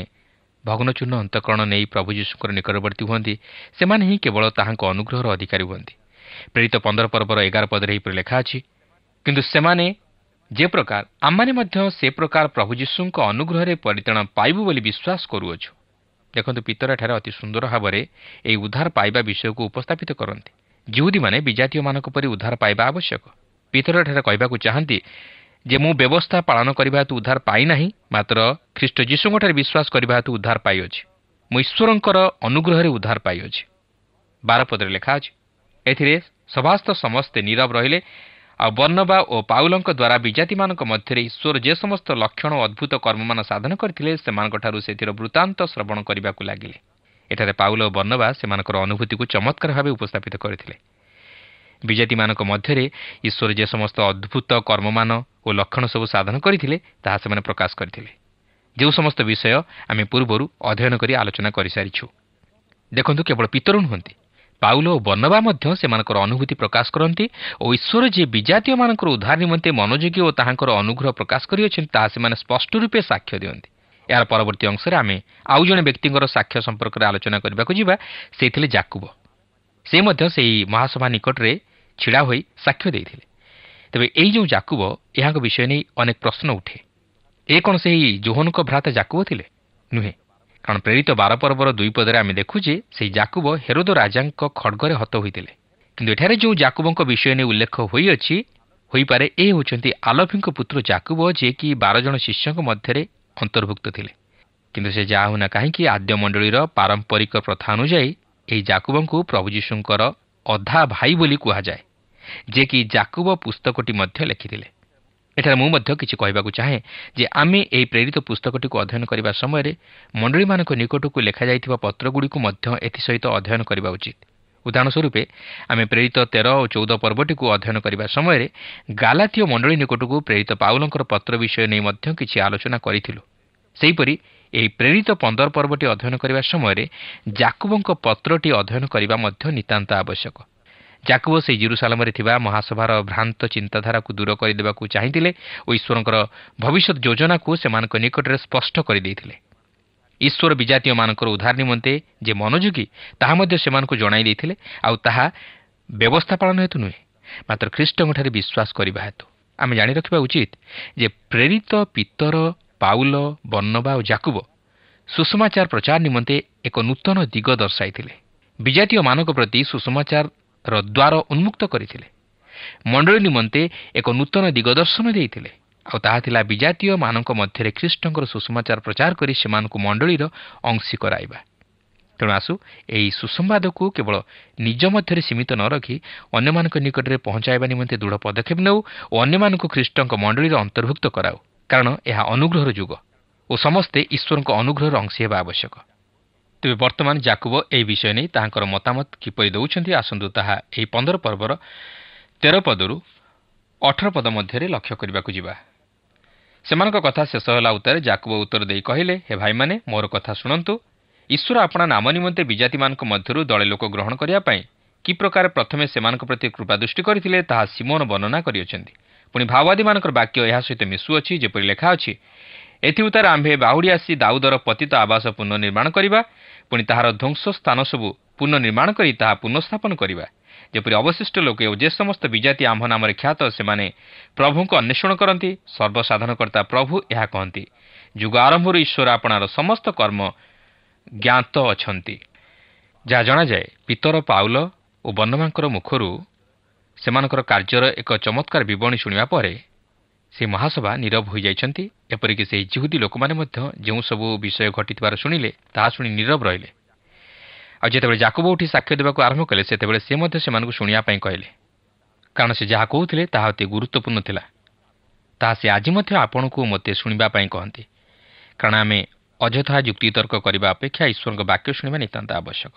ଭଗ୍ନଚୂର୍ଣ୍ଣ ଅନ୍ତଃକରଣ ନେଇ ପ୍ରଭୁ ଯୀଶୁଙ୍କର ନିକଟବର୍ତ୍ତୀ ହୁଅନ୍ତି, ସେମାନେ ହିଁ କେବଳ ତାହାଙ୍କ ଅନୁଗ୍ରହର ଅଧିକାରୀ ହୁଅନ୍ତି। ପ୍ରେରିତ 15 ପର୍ବର 11 ପଦରେ ଏହିପରି ଲେଖା ଅଛି, କିନ୍ତୁ ସେମାନେ ଯେ ପ୍ରକାର ଆମମାନେ ମଧ୍ୟ ସେ ପ୍ରକାର ପ୍ରଭୁ ଯୀଶୁଙ୍କ ଅନୁଗ୍ରହରେ ପରିତ୍ରାଣ ପାଇବୁ ବୋଲି ବିଶ୍ୱାସ କରୁଅଛୁ। ଦେଖନ୍ତୁ, ପିତର ଏଠାରେ ଅତି ସୁନ୍ଦର ଭାବରେ ଏହି ଉଦ୍ଧାର ପାଇବା ବିଷୟକୁ ଉପସ୍ଥାପିତ କରନ୍ତି। ଯିହୁଦୀମାନେ ବିଜାତୀୟମାନଙ୍କ ପରି ଉଦ୍ଧାର ପାଇବା ଆବଶ୍ୟକ। ପିତର ଏଠାରେ କହିବାକୁ ଚାହାନ୍ତି ଯେ ମୁଁ ବ୍ୟବସ୍ଥା ପାଳନ କରିବା ହେତୁ ଉଦ୍ଧାର ପାଇନାହିଁ, ମାତ୍ର ଖ୍ରୀଷ୍ଟ ଯୀଶୁଙ୍କଠାରେ ବିଶ୍ୱାସ କରିବା ହେତୁ ଉଦ୍ଧାର ପାଇଅଛି। ମୁଁ ଈଶ୍ୱରଙ୍କର ଅନୁଗ୍ରହରେ ଉଦ୍ଧାର ପାଇଅଛି। 12 ପଦରେ ଲେଖା ଅଛି, ଏଥିରେ ସଭାସ୍ଥ ସମସ୍ତେ ନୀରବ ରହିଲେ। ଆଉ ବର୍ଣ୍ଣବା ଓ ପାଉଲଙ୍କ ଦ୍ୱାରା ବିଜାତିମାନଙ୍କ ମଧ୍ୟରେ ଈଶ୍ୱର ଯେ ସମସ୍ତ ଲକ୍ଷଣ ଓ ଅଦ୍ଭୁତ କର୍ମମାନ ସାଧନ କରିଥିଲେ ସେମାନଙ୍କଠାରୁ ସେଥିର ବୃତ୍ତାନ୍ତ ଶ୍ରବଣ କରିବାକୁ ଲାଗିଲେ। ଏଠାରେ ପାଉଲ ଓ ବର୍ଣ୍ଣବା ସେମାନଙ୍କର ଅନୁଭୂତିକୁ ଚମତ୍କାର ଭାବେ ଉପସ୍ଥାପିତ କରିଥିଲେ। ବିଜାତିମାନଙ୍କ ମଧ୍ୟରେ ଈଶ୍ୱର ଯେ ସମସ୍ତ ଅଦ୍ଭୁତ କର୍ମମାନ ଓ ଲକ୍ଷଣ ସବୁ ସାଧନ କରିଥିଲେ ତାହା ସେମାନେ ପ୍ରକାଶ କରିଥିଲେ, ଯେଉଁ ସମସ୍ତ ବିଷୟ ଆମେ ପୂର୍ବରୁ ଅଧ୍ୟୟନ କରି ଆଲୋଚନା କରିସାରିଛୁ। ଦେଖନ୍ତୁ, କେବଳ ପିତର ନୁହନ୍ତି, ପାଉଲ ଓ ବର୍ଣ୍ଣବା ମଧ୍ୟ ସେମାନଙ୍କର ଅନୁଭୂତି ପ୍ରକାଶ କରନ୍ତି ଓ ଈଶ୍ୱର ଯେ ବିଜାତୀୟମାନଙ୍କର ଉଦ୍ଧାର ନିମନ୍ତେ ମନୋଯୋଗୀ ଓ ତାହାଙ୍କର ଅନୁଗ୍ରହ ପ୍ରକାଶ କରିଅଛନ୍ତି ତାହା ସେମାନେ ସ୍ପଷ୍ଟ ରୂପେ ସାକ୍ଷ୍ୟ ଦିଅନ୍ତି। ଏହାର ପରବର୍ତ୍ତୀ ଅଂଶରେ ଆମେ ଆଉ ଜଣେ ବ୍ୟକ୍ତିଙ୍କର ସାକ୍ଷ୍ୟ ସମ୍ପର୍କରେ ଆଲୋଚନା କରିବାକୁ ଯିବା। ସେ ଥିଲେ ଯାକୁବ। ସେ ମଧ୍ୟ ସେହି ମହାସଭା ନିକଟରେ ଛିଡ଼ା ହୋଇ ସାକ୍ଷ୍ୟ ଦେଇଥିଲେ। ତେବେ ଏହି ଯେଉଁ ଯାକୁବ, ଏହାଙ୍କ ବିଷୟ ନେଇ ଅନେକ ପ୍ରଶ୍ନ ଉଠେ। ଏ କ'ଣ ସେହି ଯୋହନଙ୍କ ଭ୍ରାତା ଯାକୁବ ଥିଲେ? ନୁହେଁ, କାରଣ ପ୍ରେରିତ 12 ପର୍ବର 2 ପଦରେ ଆମେ ଦେଖୁ ଯେ ସେହି ଯାକୁବ ହେରୋଦ ରାଜାଙ୍କ ଖଡ୍ଗରେ ହତ ହୋଇଥିଲେ। କିନ୍ତୁ ଏଠାରେ ଯେଉଁ ଯାକୁବଙ୍କ ବିଷୟ ନେଇ ଉଲ୍ଲେଖ ହୋଇଅଛି, ହୋଇପାରେ ଏ ହେଉଛନ୍ତି ଆଲଫୀଙ୍କ ପୁତ୍ର ଯାକୁବ, ଯିଏକି 12 ଜଣ ଶିଷ୍ୟଙ୍କ ମଧ୍ୟରେ ଅନ୍ତର୍ଭୁକ୍ତ ଥିଲେ। କିନ୍ତୁ ସେ ଯାହା ହେଉନା କାହିଁକି ଆଦ୍ୟ ମଣ୍ଡଳୀର ପାରମ୍ପରିକ ପ୍ରଥା ଅନୁଯାୟୀ ଏହି ଯାକୁବଙ୍କୁ ପ୍ରଭୁ ଯୀଶୁଙ୍କର ଅଧା ଭାଇ ବୋଲି କୁହାଯାଏ, ଯିଏକି ଯାକୁବ ପୁସ୍ତକଟି ମଧ୍ୟ ଲେଖିଥିଲେ। ଏଠାରେ ମୁଁ ମଧ୍ୟ କିଛି କହିବାକୁ ଚାହେଁ ଯେ ଆମେ ଏହି ପ୍ରେରିତ ପୁସ୍ତକଟିକୁ ଅଧ୍ୟୟନ କରିବା ସମୟରେ ମଣ୍ଡଳୀମାନଙ୍କ ନିକଟକୁ ଲେଖାଯାଇଥିବା ପତ୍ରଗୁଡ଼ିକୁ ମଧ୍ୟ ଏଥିସହିତ ଅଧ୍ୟୟନ କରିବା ଉଚିତ। ଉଦାହରଣ ସ୍ୱରୂପେ ଆମେ ପ୍ରେରିତ 13 ଓ 14 ପର୍ବଟିକୁ ଅଧ୍ୟୟନ କରିବା ସମୟରେ ଗାଲାତୀୟ ମଣ୍ଡଳୀ ନିକଟକୁ ପ୍ରେରିତ ପାଉଲଙ୍କର ପତ୍ର ବିଷୟ ନେଇ ମଧ୍ୟ କିଛି ଆଲୋଚନା କରିଥିଲୁ। ସେହିପରି ଏହି ପ୍ରେରିତ 15 ପର୍ବଟି ଅଧ୍ୟୟନ କରିବା ସମୟରେ ଯାକୁବଙ୍କ ପତ୍ରଟି ଅଧ୍ୟୟନ କରିବା ମଧ୍ୟ ନିତାନ୍ତ ଆବଶ୍ୟକ। ଯାକୁବ ସେହି ଜେରୁସାଲେମରେ ଥିବା ମହାସଭାର ଭ୍ରାନ୍ତ ଚିନ୍ତାଧାରାକୁ ଦୂର କରିଦେବାକୁ ଚାହିଁଥିଲେ ଓ ଈଶ୍ୱରଙ୍କର ଭବିଷ୍ୟତ ଯୋଜନାକୁ ସେମାନଙ୍କ ନିକଟରେ ସ୍ପଷ୍ଟ କରିଦେଇଥିଲେ। ଈଶ୍ୱର ବିଜାତୀୟମାନଙ୍କର ଉଦ୍ଧାର ନିମନ୍ତେ ଯେ ମନୋଯୋଗୀ ତାହା ମଧ୍ୟ ସେମାନଙ୍କୁ ଜଣାଇ ଦେଇଥିଲେ, ଆଉ ତାହା ବ୍ୟବସ୍ଥା ପାଳନ ହେତୁ ନୁହେଁ, ମାତ୍ର ଖ୍ରୀଷ୍ଟଙ୍କଠାରେ ବିଶ୍ୱାସ କରିବା ହେତୁ। ଆମେ ଜାଣି ରଖିବା ଉଚିତ ଯେ ପ୍ରେରିତ ପିତର, ପାଉଲ, ବର୍ଣ୍ଣବା ଓ ଯାକୁବ ସୁସମାଚାର ପ୍ରଚାର ନିମନ୍ତେ ଏକ ନୂତନ ଦିଗ ଦର୍ଶାଇଥିଲେ। ବିଜାତୀୟମାନଙ୍କ ପ୍ରତି ସୁସମାଚାରର ଦ୍ୱାର ଉନ୍ମୁକ୍ତ କରିଥିଲେ। ମଣ୍ଡଳୀ ନିମନ୍ତେ ଏକ ନୂତନ ଦିଗଦର୍ଶନ ଦେଇଥିଲେ, ଆଉ ତାହା ଥିଲା ବିଜାତୀୟମାନଙ୍କ ମଧ୍ୟରେ ଖ୍ରୀଷ୍ଟଙ୍କର ସୁସମାଚାର ପ୍ରଚାର କରି ସେମାନଙ୍କୁ ମଣ୍ଡଳୀର ଅଂଶୀ କରାଇବା। ତେଣୁ ଆସୁ ଏହି ସୁସମ୍ବାଦକୁ କେବଳ ନିଜ ମଧ୍ୟରେ ସୀମିତ ନ ରଖି ଅନ୍ୟମାନଙ୍କ ନିକଟରେ ପହଞ୍ଚାଇବା ନିମନ୍ତେ ଦୃଢ଼ ପଦକ୍ଷେପ ନେଉ ଓ ଅନ୍ୟମାନଙ୍କୁ ଖ୍ରୀଷ୍ଟଙ୍କ ମଣ୍ଡଳୀର ଅନ୍ତର୍ଭୁକ୍ତ କରାଉ, କାରଣ ଏହା ଅନୁଗ୍ରହର ଯୁଗ ଓ ସମସ୍ତେ ଈଶ୍ୱରଙ୍କ ଅନୁଗ୍ରହର ଅଂଶୀ ହେବା ଆବଶ୍ୟକ। ତେବେ ବର୍ତ୍ତମାନ ଯାକୁବ ଏହି ବିଷୟ ନେଇ ତାହାଙ୍କର ମତାମତ କିପରି ଦେଉଛନ୍ତି, ଆସନ୍ତୁ ତାହା ଏହି 15 ପର୍ବର 13 ପଦରୁ 18 ପଦ ମଧ୍ୟରେ ଲକ୍ଷ୍ୟ କରିବାକୁ ଯିବା। ସେମାନଙ୍କ କଥା ଶେଷ ହେଲା ଉତ୍ତାରେ ଯାକୁବ ଉତ୍ତର ଦେଇ କହିଲେ, ହେ ଭାଇମାନେ, ମୋର କଥା ଶୁଣନ୍ତୁ। ଈଶ୍ୱର ଆପଣା ନାମ ନିମନ୍ତେ ବିଜାତିମାନଙ୍କ ମଧ୍ୟରୁ ଦଳେ ଲୋକ ଗ୍ରହଣ କରିବା ପାଇଁ କି ପ୍ରକାର ପ୍ରଥମେ ସେମାନଙ୍କ ପ୍ରତି କୃପାଦୃଷ୍ଟି କରିଥିଲେ ତାହା ସିମୋନ ବର୍ଣ୍ଣନା କରିଅଛନ୍ତି। ପୁଣି ଭାଓବାଦୀମାନଙ୍କର ବାକ୍ୟ ଏହା ସହିତ ମିଶୁଅଛି, ଯେପରି ଲେଖା ଅଛି, ଏଥି ଉତ୍ତାରେ ଆମ୍ଭେ ବାହୁଡ଼ି ଆସି ଦାଉଦର ପତିତ ଆବାସ ପୁନଃନିର୍ମାଣ କରିବା, ପୁଣି ତାହାର ଧ୍ୱଂସ ସ୍ଥାନ ସବୁ ପୁନଃନିର୍ମାଣ କରି ତାହା ପୁନଃସ୍ଥାପନ କରିବା, ଯେପରି ଅବଶିଷ୍ଟ ଲୋକେ ଓ ଯେ ସମସ୍ତ ବିଜାତି ଆମ୍ଭ ନାମରେ ଖ୍ୟାତ ସେମାନେ ପ୍ରଭୁଙ୍କୁ ଅନ୍ୱେଷଣ କରନ୍ତି। ସର୍ବସାଧାରଣକର୍ତ୍ତା ପ୍ରଭୁ ଏହା କହନ୍ତି, ଯୁଗ ଆରମ୍ଭରୁ ଈଶ୍ୱର ଆପଣାର ସମସ୍ତ କର୍ମ ଜ୍ଞାତ ଅଛନ୍ତି। ଯାହା ଜଣାଯାଏ, ପିତର, ପାଉଲ ଓ ବର୍ଣ୍ଣବାଙ୍କର ମୁଖରୁ ସେମାନଙ୍କର କାର୍ଯ୍ୟର ଏକ ଚମତ୍କାର ବିବରଣୀ ଶୁଣିବା ପରେ ସେହି ମହାସଭା ନୀରବ ହୋଇଯାଇଛନ୍ତି। ଏପରିକି ସେହି ଜିହୁଦୀ ଲୋକମାନେ ମଧ୍ୟ ଯେଉଁ ସବୁ ବିଷୟ ଘଟିଥିବାର ଶୁଣିଲେ ତାହା ଶୁଣି ନୀରବ ରହିଲେ। ଆଉ ଯେତେବେଳେ ଯାକୁବ ଉଠି ସାକ୍ଷ୍ୟ ଦେବାକୁ ଆରମ୍ଭ କଲେ, ସେତେବେଳେ ସେ ମଧ୍ୟ ସେମାନଙ୍କୁ ଶୁଣିବା ପାଇଁ କହିଲେ, କାରଣ ସେ ଯାହା କହୁଥିଲେ ତାହା ଅତି ଗୁରୁତ୍ୱପୂର୍ଣ୍ଣ ଥିଲା। ତାହା ସେ ଆଜି ମଧ୍ୟ ଆପଣଙ୍କୁ ମୋତେ ଶୁଣିବା ପାଇଁ କହନ୍ତି, କାରଣ ଆମେ ଅଯଥା ଯୁକ୍ତିତର୍କ କରିବା ଅପେକ୍ଷା ଈଶ୍ୱରଙ୍କ ବାକ୍ୟ ଶୁଣିବା ନିତାନ୍ତ ଆବଶ୍ୟକ।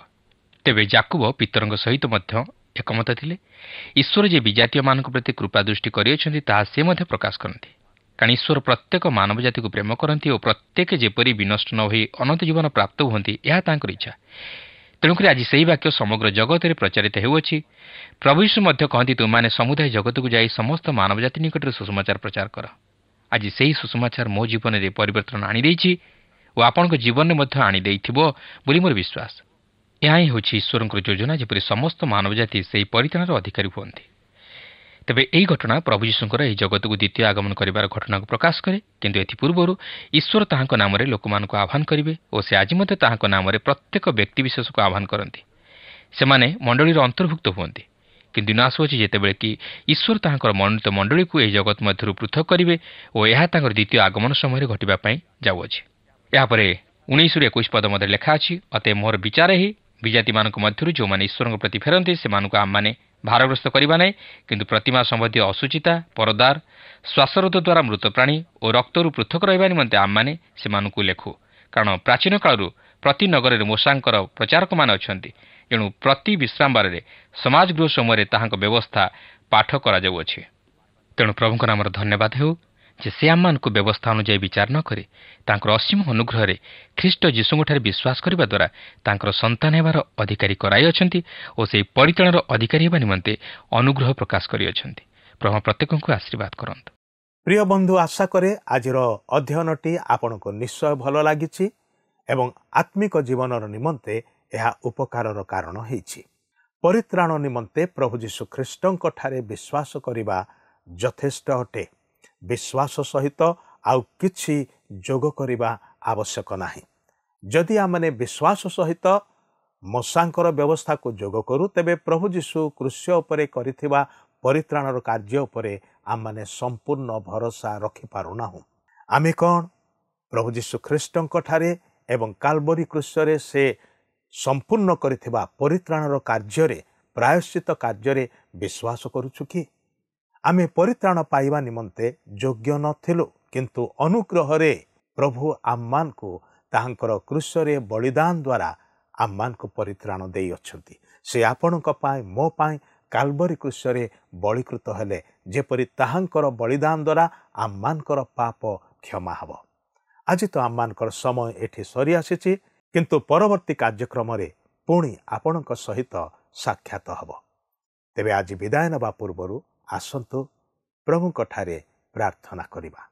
ତେବେ ଯାକୁବ ପିତରଙ୍କ ସହିତ ମଧ୍ୟ ଏକମତ ଥିଲେ। ଈଶ୍ୱର ଯେ ବିଜାତୀୟମାନଙ୍କ ପ୍ରତି କୃପା ଦୃଷ୍ଟି କରିଅଛନ୍ତି ତାହା ସେ ମଧ୍ୟ ପ୍ରକାଶ କରନ୍ତି, କାରଣ ଈଶ୍ୱର ପ୍ରତ୍ୟେକ ମାନବ ଜାତିକୁ ପ୍ରେମ କରନ୍ତି ଓ ପ୍ରତ୍ୟେକ ଯେପରି ବିନଷ୍ଟ ନ ହୋଇ ଅନନ୍ତ ଜୀବନ ପ୍ରାପ୍ତ ହୁଅନ୍ତି, ଏହା ତାଙ୍କର ଇଚ୍ଛା। ତେଣୁକରି ଆଜି ସେହି ବାକ୍ୟ ସମଗ୍ର ଜଗତରେ ପ୍ରଚାରିତ ହେଉଅଛି। ପ୍ରଭୁ ଯୀଶୁ ମଧ୍ୟ କହନ୍ତି, ତୁମମାନେ ସମୁଦାୟ ଜଗତକୁ ଯାଇ ସମସ୍ତ ମାନବ ଜାତି ନିକଟରେ ସୁସମାଚାର ପ୍ରଚାର କର। ଆଜି ସେହି ସୁସମାଚାର ମୋ ଜୀବନରେ ପରିବର୍ତ୍ତନ ଆଣିଦେଇଛି ଓ ଆପଣଙ୍କ ଜୀବନରେ ମଧ୍ୟ ଆଣିଦେଇଥିବ ବୋଲି ମୋର ବିଶ୍ୱାସ। ଏହା ହିଁ ହେଉଛି ଈଶ୍ୱରଙ୍କର ଯୋଜନା, ଯେପରି ସମସ୍ତ ମାନବ ଜାତି ସେହି ପରିତ୍ରାଣର ଅଧିକାରୀ ହୁଅନ୍ତି। ତେବେ ଏହି ଘଟଣା ପ୍ରଭୁ ଯୀଶୁଙ୍କର ଏହି ଜଗତକୁ ଦ୍ୱିତୀୟ ଆଗମନ କରିବାର ଘଟଣାକୁ ପ୍ରକାଶ କରେ। କିନ୍ତୁ ଏଥିପୂର୍ବରୁ ଈଶ୍ୱର ତାହାଙ୍କ ନାମରେ ଲୋକମାନଙ୍କୁ ଆହ୍ୱାନ କରିବେ ଓ ସେ ଆଜି ମଧ୍ୟ ତାହାଙ୍କ ନାମରେ ପ୍ରତ୍ୟେକ ବ୍ୟକ୍ତିବିଶେଷକୁ ଆହ୍ୱାନ କରନ୍ତି। ସେମାନେ ମଣ୍ଡଳୀର ଅନ୍ତର୍ଭୁକ୍ତ ହୁଅନ୍ତି। କିନ୍ତୁ ଦିନ ଆସୁଅଛି ଯେତେବେଳେ କି ଈଶ୍ୱର ତାହାଙ୍କର ମନୋନୀତ ମଣ୍ଡଳୀକୁ ଏହି ଜଗତ ମଧ୍ୟରୁ ପୃଥକ କରିବେ ଓ ଏହା ତାଙ୍କର ଦ୍ୱିତୀୟ ଆଗମନ ସମୟରେ ଘଟିବା ପାଇଁ ଯାଉଅଛି। ଏହାପରେ 19-21 ପଦ ମଧ୍ୟରେ ଲେଖା ଅଛି, ଅତଏବ ମୋର ବିଚାର ଏହି विजातिमानक मध्यरु जोमाने ईश्वरଙ୍କ प्रति फेरନ୍ତି ସେମାନଙ୍କୁ ଆମମାନେ ଭାରଗ୍ରସ୍ତ କରିବା ନାହିଁ କିନ୍ତୁ ପ୍ରତିମା ସମ୍ବନ୍ଧୀୟ ଅସୁଚିତା ପରଦାର ଶ୍ୱାସରୋଧ ଦ୍ୱାରା ମୃତ ପ୍ରାଣୀ ଓ ରକ୍ତରୁ ପୃଥକ ରହିବା ନିମନ୍ତେ ଆମମାନେ ସେମାନଙ୍କୁ ଲେଖୁ କାରଣ ପ୍ରାଚୀନ କାଳରୁ ପ୍ରତି ନଗରରେ ମୂଷାଙ୍କର ପ୍ରଚାରକମାନେ ଅଛନ୍ତି ଏଣୁ ପ୍ରତି ବିଶ୍ରାମବାରରେ ସମାଜ ଗୃହ ସମୟରେ ତାହାଙ୍କ ବ୍ୟବସ୍ଥା ପାଠ କରାଯାଉଅଛି ତେଣୁ ପ୍ରଭୁଙ୍କ ନାମର ଧନ୍ୟବାଦ ହେଉ ଯେ ସେ ଆମମାନଙ୍କୁ ବ୍ୟବସ୍ଥା ଅନୁଯାୟୀ ବିଚାର ନ କରି ତାଙ୍କର ଅସୀମ ଅନୁଗ୍ରହରେ ଖ୍ରୀଷ୍ଟ ଯୀଶୁଙ୍କଠାରେ ବିଶ୍ୱାସ କରିବା ଦ୍ୱାରା ତାଙ୍କର ସନ୍ତାନ ହେବାର ଅଧିକାରୀ କରାଇଅଛନ୍ତି ଓ ସେହି ପରିତ୍ରାଣର ଅଧିକାରୀ ହେବା ନିମନ୍ତେ ଅନୁଗ୍ରହ ପ୍ରକାଶ କରିଅଛନ୍ତି ପ୍ରଭୁ ପ୍ରତ୍ୟେକଙ୍କୁ ଆଶୀର୍ବାଦ କରନ୍ତୁ। ପ୍ରିୟ ବନ୍ଧୁ ଆଶା କରେ ଆଜିର ଅଧ୍ୟୟନଟି ଆପଣଙ୍କୁ ନିଶ୍ଚୟ ଭଲ ଲାଗିଛି ଏବଂ ଆତ୍ମିକ ଜୀବନର ନିମନ୍ତେ ଏହା ଉପକାରର କାରଣ ହୋଇଛି। ପରିତ୍ରାଣ ନିମନ୍ତେ ପ୍ରଭୁ ଯୀଶୁ ଖ୍ରୀଷ୍ଟଙ୍କଠାରେ ବିଶ୍ୱାସ କରିବା ଯଥେଷ୍ଟ ଅଟେ। ବିଶ୍ୱାସ ସହିତ ଆଉ କିଛି ଯୋଗ କରିବା ଆବଶ୍ୟକ ନାହିଁ। ଯଦି ଆମେ ବିଶ୍ୱାସ ସହିତ ମୂଷାଙ୍କର ବ୍ୟବସ୍ଥାକୁ ଯୋଗ କରୁ ତେବେ ପ୍ରଭୁ ଯୀଶୁ କ୍ରୁଶ ଉପରେ କରିଥିବା ପରିତ୍ରାଣର କାର୍ଯ୍ୟ ଉପରେ ଆମେ ସମ୍ପୂର୍ଣ୍ଣ ଭରସା ରଖିପାରୁନାହୁଁ। ଆମେ କ'ଣ ପ୍ରଭୁ ଯୀଶୁ ଖ୍ରୀଷ୍ଟଙ୍କଠାରେ ଏବଂ କାଲବରୀ କ୍ରୁଶରେ ସେ ସମ୍ପୂର୍ଣ୍ଣ କରିଥିବା ପରିତ୍ରାଣର କାର୍ଯ୍ୟରେ ପ୍ରାୟଶ୍ଚିତ କାର୍ଯ୍ୟରେ ବିଶ୍ୱାସ କରୁଛୁ କି? ଆମେ ପରିତ୍ରାଣ ପାଇବା ନିମନ୍ତେ ଯୋଗ୍ୟ ନଥିଲୁ କିନ୍ତୁ ଅନୁଗ୍ରହରେ ପ୍ରଭୁ ଆମମାନଙ୍କୁ ତାହାଙ୍କର କ୍ରୁଶରେ ବଳିଦାନ ଦ୍ୱାରା ଆମମାନଙ୍କୁ ପରିତ୍ରାଣ ଦେଇଅଛନ୍ତି। ସେ ଆପଣଙ୍କ ପାଇଁ ମୋ ପାଇଁ କାଲବରୀ କ୍ରୁଶରେ ବଳୀକୃତ ହେଲେ ଯେପରି ତାହାଙ୍କର ବଳିଦାନ ଦ୍ୱାରା ଆମମାନଙ୍କର ପାପ କ୍ଷମା ହେବ। ଆଜି ତ ଆମମାନଙ୍କର ସମୟ ଏଠି ସରିଆସିଛି କିନ୍ତୁ ପରବର୍ତ୍ତୀ କାର୍ଯ୍ୟକ୍ରମରେ ପୁଣି ଆପଣଙ୍କ ସହିତ ସାକ୍ଷାତ ହେବ। ତେବେ ଆଜି ବିଦାୟ ନେବା ପୂର୍ବରୁ ଆସନ୍ତୁ ପ୍ରଭୁଙ୍କଠାରେ ପ୍ରାର୍ଥନା କରିବା।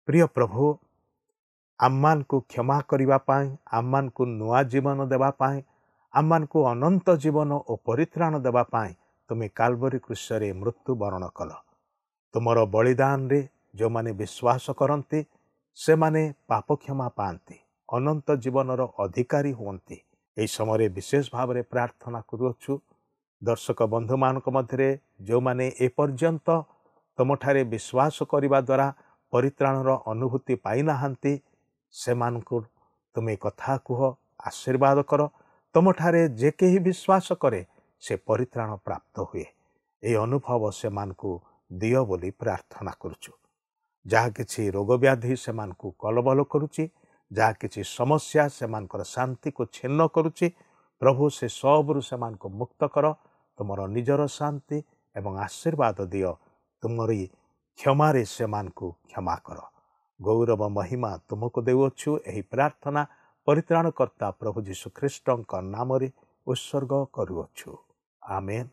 ପ୍ରିୟ ପ୍ରଭୁ, ଆମମାନଙ୍କୁ କ୍ଷମା କରିବା ପାଇଁ, ଆମମାନଙ୍କୁ ନୂଆ ଜୀବନ ଦେବା ପାଇଁ, ଆମମାନଙ୍କୁ ଅନନ୍ତ ଜୀବନ ଓ ପରିତ୍ରାଣ ଦେବା ପାଇଁ ତୁମେ କାଲବରୀ କ୍ରୁଶରେ ମୃତ୍ୟୁବରଣ କଲ। ତୁମର ବଳିଦାନରେ ଯେଉଁମାନେ ବିଶ୍ୱାସ କରନ୍ତି ସେମାନେ ପାପ କ୍ଷମା ପାଆନ୍ତି, ଅନନ୍ତ ଜୀବନର ଅଧିକାରୀ ହୁଅନ୍ତି। ଏହି ସମୟରେ ବିଶେଷ ଭାବରେ ପ୍ରାର୍ଥନା କରୁଅଛୁ ଦର୍ଶକ ବନ୍ଧୁମାନଙ୍କ ମଧ୍ୟରେ ଯେଉଁମାନେ ଏପର୍ଯ୍ୟନ୍ତ ତୁମଠାରେ ବିଶ୍ୱାସ କରିବା ଦ୍ୱାରା ପରିତ୍ରାଣର ଅନୁଭୂତି ପାଇନାହାନ୍ତି ସେମାନଙ୍କୁ ତୁମେ କଥା କୁହ, ଆଶୀର୍ବାଦ କର। ତୁମଠାରେ ଯେ କେହି ବିଶ୍ୱାସ କରେ ସେ ପରିତ୍ରାଣ ପ୍ରାପ୍ତ ହୁଏ। ଏହି ଅନୁଭବ ସେମାନଙ୍କୁ ଦିଅ ବୋଲି ପ୍ରାର୍ଥନା କରୁଛୁ। ଯାହା କିଛି ରୋଗ ବ୍ୟାଧି ସେମାନଙ୍କୁ କଲବଲ କରୁଛି, ଯାହା କିଛି ସମସ୍ୟା ସେମାନଙ୍କର ଶାନ୍ତିକୁ ଛିନ୍ନ କରୁଛି, ପ୍ରଭୁ ସେ ସବୁରୁ ସେମାନଙ୍କୁ ମୁକ୍ତ କର। ତୁମର ନିଜର ଶାନ୍ତି ଏବଂ ଆଶୀର୍ବାଦ ଦିଅ। ତୁମରି କ୍ଷମାରେ ସେମାନଙ୍କୁ କ୍ଷମା କର। ଗୌରବ ମହିମା ତୁମକୁ ଦେଉଅଛୁ। ଏହି ପ୍ରାର୍ଥନା ପରିତ୍ରାଣକର୍ତ୍ତା ପ୍ରଭୁ ଯୀଶୁ ଖ୍ରୀଷ୍ଟଙ୍କ ନାମରେ ଉତ୍ସର୍ଗ କରୁଅଛୁ। ଆମେନ୍।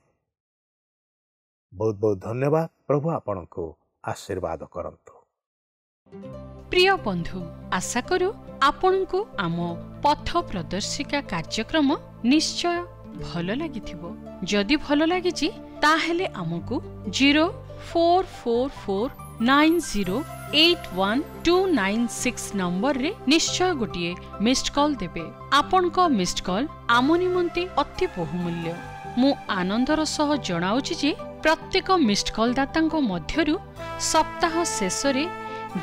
ବହୁତ ବହୁତ ଧନ୍ୟବାଦ। ପ୍ରଭୁ ଆପଣଙ୍କୁ ଆଶୀର୍ବାଦ କରନ୍ତୁ। প্রিয় বন্ধু, আশা করু আপনার আম পথ প্রদর্শিকা কার্যক্রম নিশ্চয় ভাল লাগিথিব। যদি ভাল লাগিছি তাহলে আমকু 044490812996 নম্বর রে নিশ্চয় গোটিয়ে মিসড কল দেবে। আপনক মিসড কল আম নিমন্তে অতি বহুমূল্য। মু আনন্দর সহ জনাউছি যে প্রত্যেক মিসড কল দাতাঙ্ক মধ্যরু সপ্তাহ শেষরে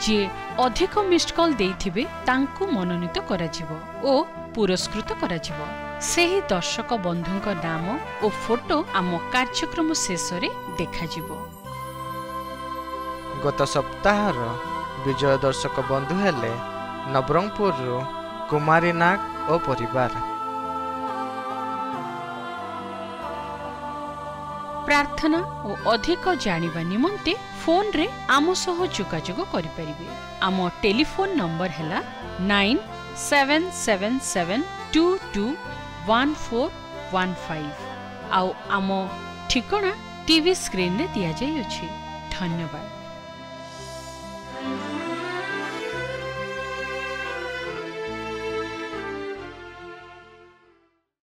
যে অধিক মিসড কল দেইথিবে তাঙ্কু মনোনীত করাଯିବ ও পুরস্কৃত করাଯିବ। ସେହି ଦର୍ଶକ ବନ୍ଧୁଙ୍କ ନାମ ଓ ଫଟୋ ଆମ କାର୍ଯ୍ୟକ୍ରମ ଶେଷରେ ଦେଖାଯିବ। ଗତ ସପ୍ତାହର ବିଜୟ ଦର୍ଶକ ବନ୍ଧୁ ହେଲେ ନବରଙ୍ଗପୁରରୁ କୁମାରୀ ନାଗ ଓ ପରିବାର। ପ୍ରାର୍ଥନା ଓ ଅଧିକ ଜାଣିବା ନିମନ୍ତେ ଫୋନରେ ଆମ ସହ ଯୋଗାଯୋଗ କରିପାରିବେ। ଆମ ଟେଲିଫୋନ ନମ୍ବର ହେଲା 9777221415 ଆଉ ଆମ ଠିକଣା ଟିଭି ସ୍କ୍ରିନରେ ଦିଆଯାଇଅଛି। ଧନ୍ୟବାଦ।